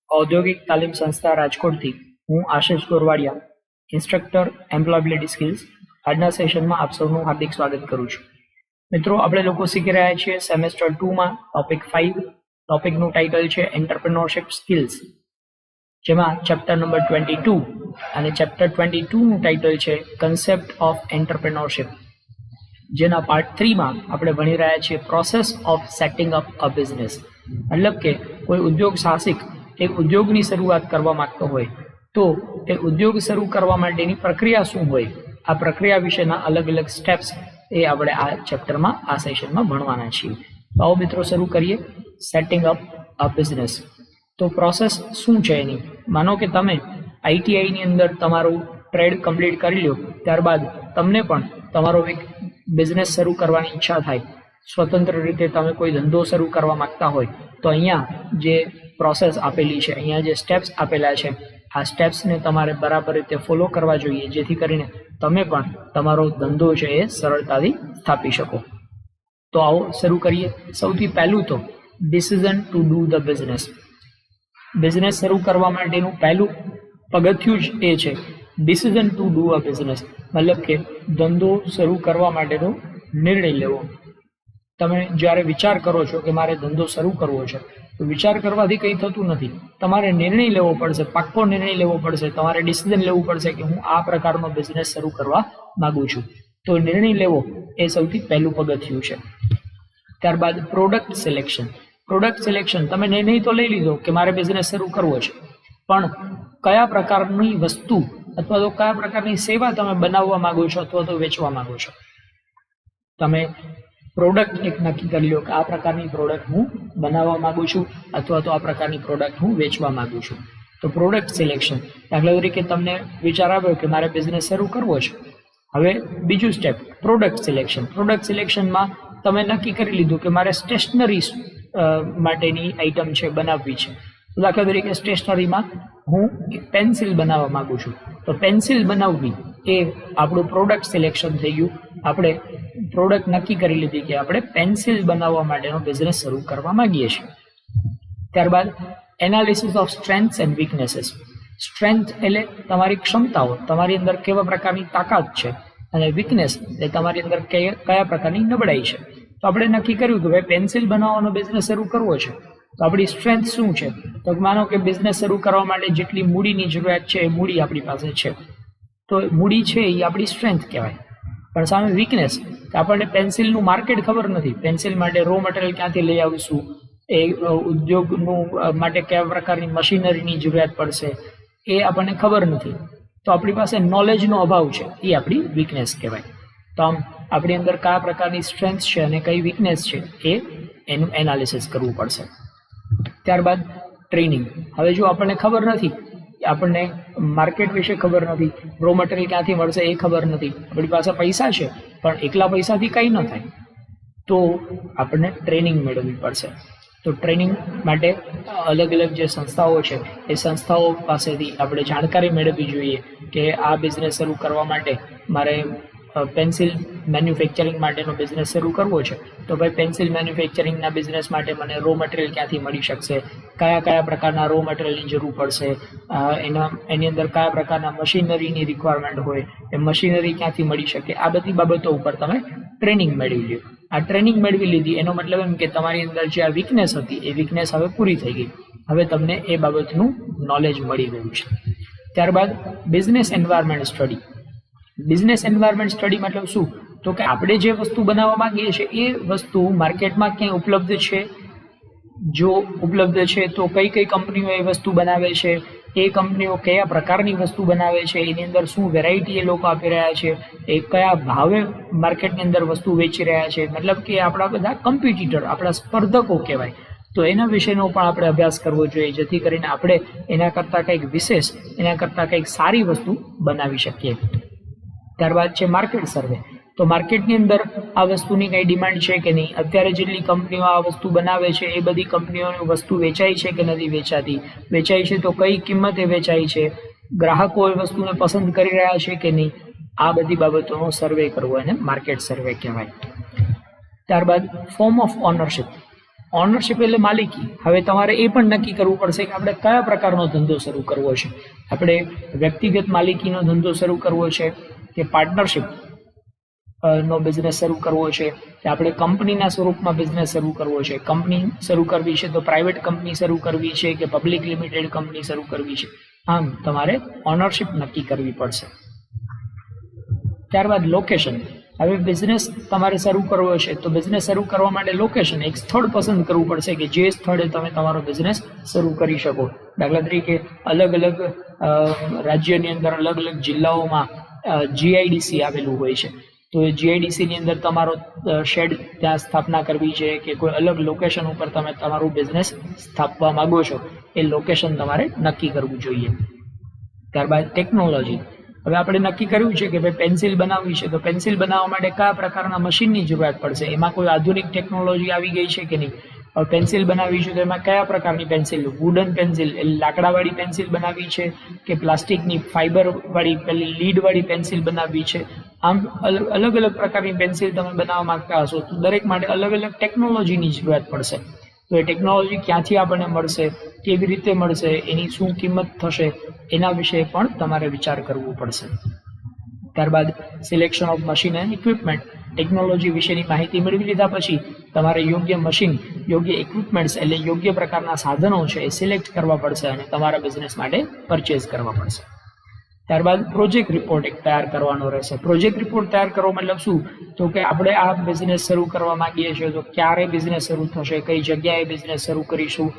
ઔદ્યોગિક તાલીમ સંસ્થા રાજકોટથી હું આશિષ ગોરવાડિયા, ઇન્સ્ટ્રક્ટર એમ્પ્લોયબિલિટી સ્કિલ્સ. આજના સેશનમાં આપ સૌનું હાર્દિક સ્વાગત કરું છું. મિત્રો, આપણે લોકો શીખી રહ્યા છીએ સેમેસ્ટર 2માં ટોપિક 5. ટોપિકનું ટાઇટલ છે એન્ટરપ્રેન્યોરશિપ સ્કિલ્સ, જેમાં ચેપ્ટર નંબર 22 અને ચેપ્ટર 22નું ટાઇટલ છે કન્સેપ્ટ ઓફ એન્ટરપ્રેન્યોરશિપ, જેના પાર્ટ 3માં આપણે ભણી રહ્યા છીએ process of setting up a business. મતલબ કે કોઈ ઉદ્યોગ સાહસિક એક ઉદ્યોગની શરૂઆત કરવા માંગતો હોય તો એ ઉદ્યોગ શરૂ કરવા માટેની પ્રક્રિયા શું હોય, આ પ્રક્રિયા વિશેના અલગ અલગ સ્ટેપ્સ એ આપણે આ ચેપ્ટરમાં, આ સેશનમાં ભણવાના છીએ. તો આવો મિત્રો શરૂ કરીએ. સેટિંગ અપ અ બિઝનેસ. તો પ્રોસેસ શું છે એની? માનો કે તમે આઈટીઆઈની અંદર તમારું ટ્રેડ કમ્પ્લીટ કરી લો, ત્યારબાદ તમને પણ તમારો એક બિઝનેસ શરૂ કરવાની ઈચ્છા થાય, સ્વતંત્ર રીતે તમે કોઈ ધંધો શરૂ કરવા માંગતા હોય તો અહીંયા જે પ્રોસેસ આપેલી છે, અહીંયા જે સ્ટેપ્સ આપેલા છે, આ સ્ટેપ્સને તમારે બરાબર રીતે ફોલો કરવા જોઈએ, જેથી કરીને તમે પણ તમારો ધંધો છે એ સરળતાથી સ્થાપી શકો. તો આવો શરૂ કરીએ. સૌથી પહેલું તો decision to do the business. Business શરૂ કરવા માટેનું પહેલું પગથિયું જ એ છે decision to do a business. મતલબ કે ધંધો શરૂ કરવા માટેનો નિર્ણય લેવો. તમે જ્યારે વિચાર કરો છો કે મારે ધંધો શરૂ કરવો છે તો વિચાર કરવાથી કંઈ થતું નથી. તમારે નિર્ણય લેવો પડશે, પાક્કો નિર્ણય લેવો પડશે. તમારે ડિસિઝન લેવું પડશે કે હું આ પ્રકારનો બિઝનેસ શરૂ કરવા માંગુ છું. તો નિર્ણય લેવો એ સૌથી પહેલું પગથિયું છે. ત્યારબાદ પ્રોડક્ટ સિલેક્શન. પ્રોડક્ટ સિલેક્શન, તમે નિર્ણય તો લઈ લીધો કે મારે બિઝનેસ શરૂ કરવો છે, પણ કયા પ્રકારની વસ્તુ અથવા તો કયા પ્રકારની સેવા તમે બનાવવા માંગો છો અથવા તો વેચવા માંગો છો. તમે પ્રોડક્ટ એક નક્કી કરી લો કે આ પ્રકારની પ્રોડક્ટ હું બનાવવા માંગુ છું અથવા તો આ પ્રકારની પ્રોડક્ટ હું વેચવા માંગુ છું. તો પ્રોડક્ટ સિલેક્શન. દાખલા તરીકે તમને વિચાર આવ્યો કે મારે બિઝનેસ શરૂ કરવો છે. હવે બીજું સ્ટેપ પ્રોડક્ટ સિલેક્શન. પ્રોડક્ટ સિલેક્શનમાં તમે નક્કી કરી લીધું કે મારે સ્ટેશનરી માટેની આઈટમ છે બનાવવી છે. તો દાખલા તરીકે સ્ટેશનરીમાં હું એક પેન્સિલ બનાવવા માંગુ છું. તો પેન્સિલ બનાવવી એ આપણું પ્રોડક્ટ સિલેક્શન થઈ ગયું. આપણે પ્રોડક્ટ નક્કી કરી લીધી કે આપણે પેન્સિલ બનાવવા માટેનો બિઝનેસ શરૂ કરવા માંગીએ છીએ. ત્યારબાદ analysis of strengths and weaknesses. Strength એટલે તમારી ક્ષમતાઓ, તમારી અંદર કેવા પ્રકારની તાકાત છે, અને વીકનેસ એટલે તમારી અંદર કયા પ્રકારની નબળાઈ છે. તો આપણે નક્કી કર્યું કે ભાઈ પેન્સિલ બનાવવાનો બિઝનેસ શરૂ કરવો છે તો આપણી સ્ટ્રેન્થ શું છે. તો માનો કે બિઝનેસ શરૂ કરવા માટે જેટલી મૂડીની જરૂરિયાત છે એ મૂડી આપણી પાસે છે, તો મૂડી છે એ આપણી સ્ટ્રેન્થ કહેવાય. પણ સામે વીકનેસ, કે આપણને પેન્સિલનું માર્કેટ ખબર નથી, પેન્સિલ માટે રો મટીરિયલ ક્યાંથી લઈ આવીશું, એ ઉદ્યોગનું માટે કયા પ્રકારની મશીનરીની જરૂરિયાત પડશે એ આપણને ખબર નથી. તો આપણી પાસે નોલેજનો અભાવ છે, એ આપણી વીકનેસ કહેવાય. તો આમ આપણી અંદર કયા પ્રકારની સ્ટ્રેન્થ છે અને કઈ વીકનેસ છે એ એનું એનાલિસિસ કરવું પડશે. ત્યારબાદ ટ્રેનિંગ. હવે જો આપણને ખબર નથી, આપણને માર્કેટ વિશે ખબર નથી, રો મટીરિયલ ક્યાંથી મળશે એ ખબર નથી, આપણી પાસે પૈસા છે પણ એકલા પૈસાથી કંઈ ન થાય, તો આપણને ટ્રેનિંગ મેળવવી પડશે. તો ટ્રેનિંગ માટે અલગ અલગ જે સંસ્થાઓ છે એ સંસ્થાઓ પાસેથી આપણે જાણકારી મેળવવી જોઈએ કે આ બિઝનેસ શરૂ કરવા માટે મારે પેન્સિલ મેન્યુફેક્ચરિંગ માટેનો બિઝનેસ શરૂ કરવો છે તો ભાઈ પેન્સિલ મેન્યુફેક્ચરિંગના બિઝનેસ માટે મને રો મટીરિયલ ક્યાંથી મળી શકશે, કયા કયા પ્રકારના રો મટીરિયલની જરૂર પડશે, એની અંદર કયા પ્રકારના મશીનરીની રિક્વાયરમેન્ટ હોય, એ મશીનરી ક્યાંથી મળી શકે, આ બધી બાબતો ઉપર તમે ટ્રેનિંગ મેળવી લો. આ ટ્રેનિંગ મેળવી લીધી એનો મતલબ એમ કે તમારી અંદર જે આ વીકનેસ હતી એ વીકનેસ હવે પૂરી થઈ ગઈ, હવે તમને એ બાબતનું નોલેજ મળી ગયું છે. ત્યારબાદ business environment study. Business environment study મતલબ શું? તો કે આપણે જે વસ્તુ બનાવવા માંગીએ છીએ એ વસ્તુ માર્કેટમાં ક્યાંય ઉપલબ્ધ છે, જો ઉપલબ્ધ છે તો કઈ કઈ કંપનીઓ એ વસ્તુ બનાવે છે, એ કંપનીઓ કયા પ્રકારની વસ્તુ બનાવે છે, એની અંદર શું વેરાયટી એ લોકો આપી રહ્યા છે, એ કયા ભાવે માર્કેટની અંદર વસ્તુ વેચી રહ્યા છે, મતલબ કે આપણા બધા કમ્પિટિટર, આપણા સ્પર્ધકો કહેવાય. તો એના વિશેનો પણ આપણે અભ્યાસ કરવો જોઈએ જેથી કરીને આપણે એના કરતાં કંઈક વિશેષ, એના કરતાં કંઈક સારી વસ્તુ બનાવી શકીએ. ત્યારબાદ છે માર્કેટ સર્વે. તો માર્કેટની અંદર આ વસ્તુની કઈ ડિમાન્ડ છે કે નહીં, અત્યારે જેટલી કંપનીઓ આ વસ્તુ બનાવે છે એ બધી કંપનીઓની વસ્તુ વેચાય છે કે નથી વેચાતી, વેચાય છે તો કઈ કિંમતે વેચાય છે, ગ્રાહકો એ વસ્તુને પસંદ કરી રહ્યા છે કે નહીં, આ બધી બાબતોનો સર્વે કરવો એને માર્કેટ સર્વે કહેવાય. ત્યારબાદ ફોર્મ ઓફ ઓનરશિપ. ઓનરશિપ એટલે માલિકી. હવે તમારે એ પણ નક્કી કરવું પડશે કે આપણે કયા પ્રકારનો ધંધો શરૂ કરવો છે. આપણે વ્યક્તિગત માલિકીનો ધંધો શરૂ કરવો છે કે પાર્ટનરશિપ નો બિઝનેસ શરૂ કરવો છે કે આપણે કંપનીના સ્વરૂપમાં બિઝનેસ શરૂ કરવો છે. કંપની શરૂ કરવી છે તો પ્રાઇવેટ કંપની શરૂ કરવી છે કે પબ્લિક લિમિટેડ કંપની શરૂ કરવી છે, આમ તમારે ઓનરશિપ નક્કી કરવી પડશે. ત્યારબાદ લોકેશન. હવે બિઝનેસ તમારે શરૂ કરવો છે તો બિઝનેસ શરૂ કરવા માટે લોકેશન, એક સ્થળ પસંદ કરવું પડશે કે જે સ્થળે તમે તમારો બિઝનેસ શરૂ કરી શકો. દાખલા તરીકે અલગ અલગ રાજ્યની અંદર અલગ અલગ જિલ્લાઓમાં જીઆઈડીસી આવેલું હોય છે, તો એ જીઆઈડીસીની અંદર તમારો શેડ ત્યાં સ્થાપના કરવી છે કે કોઈ અલગ લોકેશન ઉપર તમે તમારું બિઝનેસ સ્થાપવા માંગો છો, એ લોકેશન તમારે નક્કી કરવું જોઈએ. ત્યારબાદ ટેકનોલોજી. હવે આપણે નક્કી કર્યું છે કે ભાઈ પેન્સિલ બનાવવી છે તો પેન્સિલ બનાવવા માટે કયા પ્રકારના મશીનની જરૂરિયાત પડશે, એમાં કોઈ આધુનિક ટેકનોલોજી આવી ગઈ છે કે નહીં. હવે પેન્સિલ બનાવવી છે તો એમાં કયા પ્રકારની પેન્સિલ, વુડન પેન્સિલ એટલે લાકડાવાળી પેન્સિલ બનાવવી છે કે પ્લાસ્ટિકની ફાઈબરવાળી પેલી લીડવાળી પેન્સિલ બનાવવી છે. આમ અલગ અલગ પ્રકારની પેન્સિલ તમે બનાવવા માંગતા હશો તો દરેક માટે અલગ અલગ ટેકનોલોજીની જરૂરિયાત પડશે. તો એ ટેકનોલોજી ક્યાંથી આપણને મળશે, કેવી રીતે મળશે, એની શું કિંમત થશે, એના વિશે પણ તમારે વિચાર કરવો પડશે. ત્યારબાદ selection of machine and equipment. Technology વિશેની માહિતી મેળવી લીધા પછી તમારે યોગ્ય મશીન, યોગ્ય ઇક્વિપમેન્ટ્સ એટલે યોગ્ય પ્રકારના સાધનો છે એ સિલેક્ટ કરવા પડશે અને તમારા બિઝનેસ માટે પરચેઝ કરવા પડશે. ત્યારબાદ પ્રોજેક્ટ રિપોર્ટ એક તૈયાર કરવાનો રહેશે. પ્રોજેક્ટ રિપોર્ટ તૈયાર કરવો મતલબ શું? તો કે આપણે આ બિઝનેસ શરૂ કરવા માંગીએ છીએ તો ક્યારે બિઝનેસ શરૂ થશે, કઈ જગ્યાએ બિઝનેસ શરૂ કરીશું,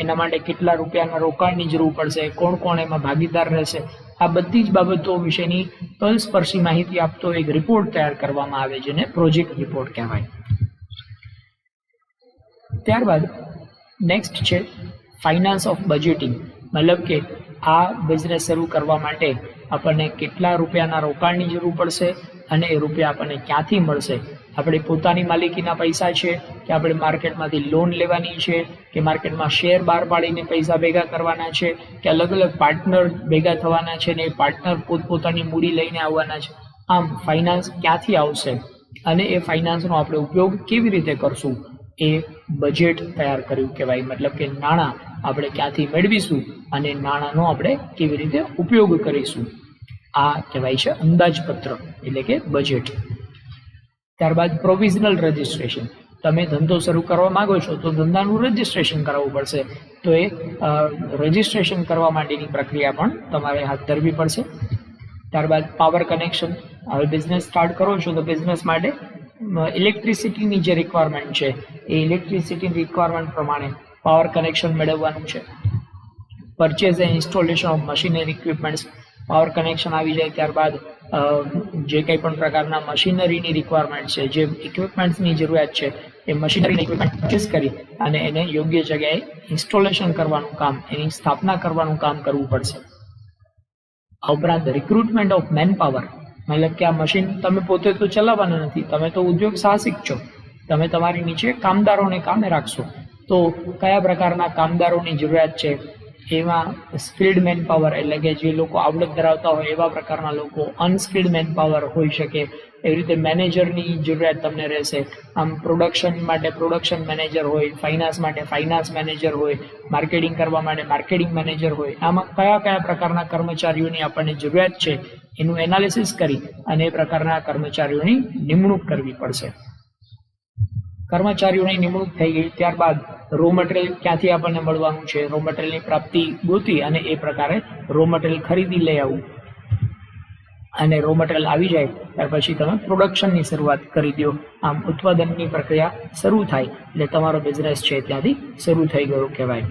એના માટે કેટલા રૂપિયાના રોકાણની જરૂર પડશે, કોણ કોણ એમાં ભાગીદાર રહેશે, આ બધી જ બાબતો વિશેની તલસ્પર્શી માહિતી આપતો એક રિપોર્ટ તૈયાર કરવામાં આવે જેને પ્રોજેક્ટ રિપોર્ટ કહેવાય. ત્યારબાદ નેક્સ્ટ છે ફાઇનાન્સ ઓફ બજેટિંગ. મતલબ કે આ બિઝનેસ શરૂ કરવા માટે આપણને કેટલા રૂપિયાના રોકાણની જરૂર પડશે અને એ રૂપિયા આપણને ક્યાંથી મળશે. આપણી પોતાની માલિકીના પૈસા છે કે આપણે માર્કેટમાંથી લોન લેવાની છે કે માર્કેટમાં શેર બહાર પાડીને પૈસા ભેગા કરવાના છે કે અલગ અલગ પાર્ટનર ભેગા થવાના છે ને એ પાર્ટનર પોતપોતાની મૂડી લઈને આવવાના છે. આમ ફાઇનાન્સ ક્યાંથી આવશે અને એ ફાઇનાન્સનો આપણે ઉપયોગ કેવી રીતે કરશું એ બજેટ તૈયાર કર્યું કહેવાય. મતલબ કે નાણાં આપણે ક્યાંથી મેળવીશું અને નાણાંનો આપણે કેવી રીતે ઉપયોગ કરીશું, આ કહેવાય છે અંદાજપત્ર એટલે કે બજેટ. ત્યારબાદ પ્રોવિઝનલ રજિસ્ટ્રેશન. તમે ધંધો શરૂ કરવા માંગો છો તો ધંધાનું રજિસ્ટ્રેશન કરાવવું પડશે, તો એ રજિસ્ટ્રેશન કરવા માટેની પ્રક્રિયા પણ તમારે હાથ ધરવી પડશે. ત્યારબાદ પાવર કનેક્શન. હવે બિઝનેસ સ્ટાર્ટ કરો છો તો બિઝનેસ માટે ઇલેક્ટ્રિસિટીની જે રિક્વાયરમેન્ટ છે એ ઇલેક્ટ્રિસિટીની રિક્વાયરમેન્ટ પ્રમાણે પાવર કનેક્શન મેળવવાનું છે. Purchase and installation of machine and equipments. Power connection આવી જાય ત્યારબાદ જે કંઈ પણ પ્રકારના મશીનરીની રિક્વાયરમેન્ટ છે, જે ઇક્વિપમેન્ટ્સની જરૂરિયાત છે એ મશીનરીની ઇક્વિપમેન્ટ પરચેઝ કરી અને એને યોગ્ય જગ્યાએ ઇન્સ્ટોલેશન કરવાનું કામ, એની સ્થાપના કરવાનું કામ કરવું પડશે. આ ઉપરાંત રિક્રુટમેન્ટ ઓફ મેન પાવર. મતલબ કે આ મશીન તમે પોતે તો ચલાવવાના નથી, તમે તો ઉદ્યોગ સાહસિક છો, તમે તમારી નીચે કામદારોને કામે રાખશો, તો કયા પ્રકારના કામદારોની જરૂરિયાત છે, એમાં સ્કિલ્ડ મેન પાવર એટલે કે જે લોકો આવડત ધરાવતા હોય એવા પ્રકારના લોકો, અનસ્કિલ્ડ મેન પાવર હોઈ શકે, એવી રીતે મેનેજરની જરૂરિયાત તમને રહેશે. આમ પ્રોડક્શન માટે પ્રોડક્શન મેનેજર હોય, ફાઇનાન્સ માટે ફાઇનાન્સ મેનેજર હોય, માર્કેટિંગ કરવા માટે માર્કેટિંગ મેનેજર હોય. આમાં કયા કયા પ્રકારના કર્મચારીઓની આપણને જરૂરિયાત છે એનું એનાલિસિસ કરી અને એ પ્રકારના કર્મચારીઓની નિમણૂક કરવી પડશે. કર્મચારીઓની નિમણૂક થઈ ગઈ ત્યારબાદ રો મટીરિયલ ક્યાંથી આપણને મળવાનું છે, રો મટીરિયલની પ્રાપ્તિ ગોતી અને એ પ્રકારે રો મટીરિયલ ખરીદી લઈ આવવું. અને રો મટીરિયલ આવી જાય ત્યાર પછી તમે પ્રોડક્શનની શરૂઆત કરી દો. આમ ઉત્પાદનની પ્રક્રિયા શરૂ થાય એટલે તમારો બિઝનેસ છે ત્યાંથી શરૂ થઈ ગયો કહેવાય.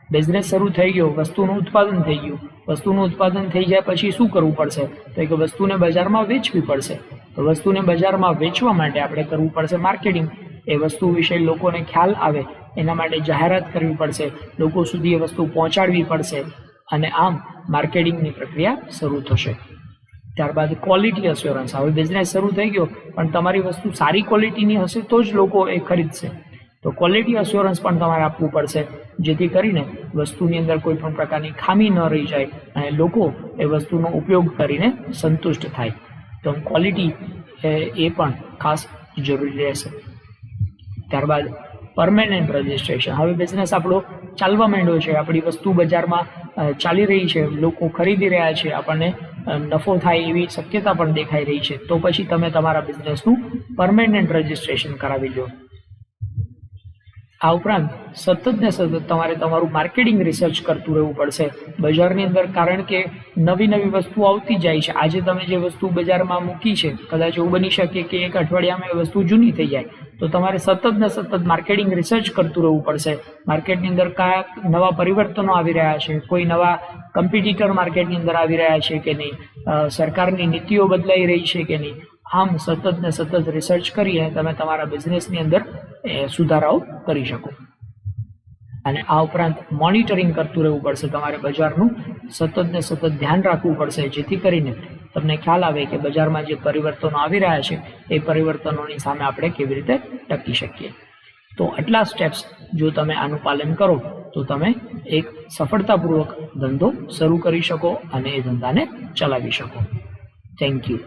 બિઝનેસ શરૂ થઈ ગયો, વસ્તુનું ઉત્પાદન થઈ ગયું. વસ્તુનું ઉત્પાદન થઈ જાય પછી શું કરવું પડશે, તો કે વસ્તુને બજારમાં વેચવી પડશે. તો વસ્તુને બજારમાં વેચવા માટે આપણે કરવું પડશે માર્કેટિંગ. એ વસ્તુ વિશે લોકોને ખ્યાલ આવે એના માટે જાહેરાત કરવી પડશે, લોકો સુધી એ વસ્તુ પહોંચાડવી પડશે અને આમ માર્કેટિંગની પ્રક્રિયા શરૂ થશે. ત્યારબાદ ક્વોલિટી અસ્યોરન્સ. હવે બિઝનેસ શરૂ થઈ ગયો પણ તમારી વસ્તુ સારી ક્વોલિટીની હશે તો જ લોકો એ ખરીદશે. તો ક્વોલિટી અસ્યોરન્સ પણ તમારે આપવું પડશે જેથી કરીને વસ્તુની અંદર કોઈ પણ પ્રકારની ખામી ન રહી જાય અને લોકો એ વસ્તુનો ઉપયોગ કરીને સંતુષ્ટ થાય. તો ક્વોલિટી એ પણ ખાસ જરૂરી રહેશે. ત્યારબાદ પરમેનન્ટ રજિસ્ટ્રેશન. હવે બિઝનેસ આપણો ચાલવા માંડ્યો છે, આપણી વસ્તુ બજારમાં ચાલી રહી છે, લોકો ખરીદી રહ્યા છે, આપણને નફો થાય એવી શક્યતા પણ દેખાઈ રહી છે. તો પછી તમે તમારા બિઝનેસનું પરમેનન્ટ રજિસ્ટ્રેશન કરાવી લો. આ ઉપરાંત સતત ને સતત તમારે તમારું માર્કેટિંગ રિસર્ચ કરતું રહેવું પડશે બજારની અંદર, કારણ કે નવી નવી વસ્તુ આવતી જાય છે. આજે તમે જે વસ્તુ બજારમાં મૂકી છે કદાચ એવું બની શકે કે એક અઠવાડિયામાં એ વસ્તુ જૂની થઈ જાય. તો તમારે સતત ને સતત માર્કેટિંગ રિસર્ચ કરતું રહેવું પડશે. માર્કેટની અંદર કયા નવા પરિવર્તનો આવી રહ્યા છે, કોઈ નવા કમ્પિટિટર માર્કેટની અંદર આવી રહ્યા છે કે નહીં, સરકારની નીતિઓ બદલાઈ રહી છે કે નહીં. આમ સતત ને સતત રિસર્ચ કરી અને તમે તમારા બિઝનેસની અંદર સુધારાઓ કરી શકો. અને આ ઉપરાંત મોનિટરિંગ કરતું રહેવું પડશે. તમારે બજારનું સતત ને સતત ધ્યાન રાખવું પડશે જેથી કરીને તમને ખ્યાલ આવે કે બજારમાં જે પરિવર્તનો આવી રહ્યા છે એ પરિવર્તનોની સામે આપણે કેવી રીતે ટકી શકીએ. તો આટલા સ્ટેપ્સ જો તમે આનું પાલન કરો તો તમે એક સફળતાપૂર્વક ધંધો શરૂ કરી શકો અને એ ધંધાને ચલાવી શકો. Thank you.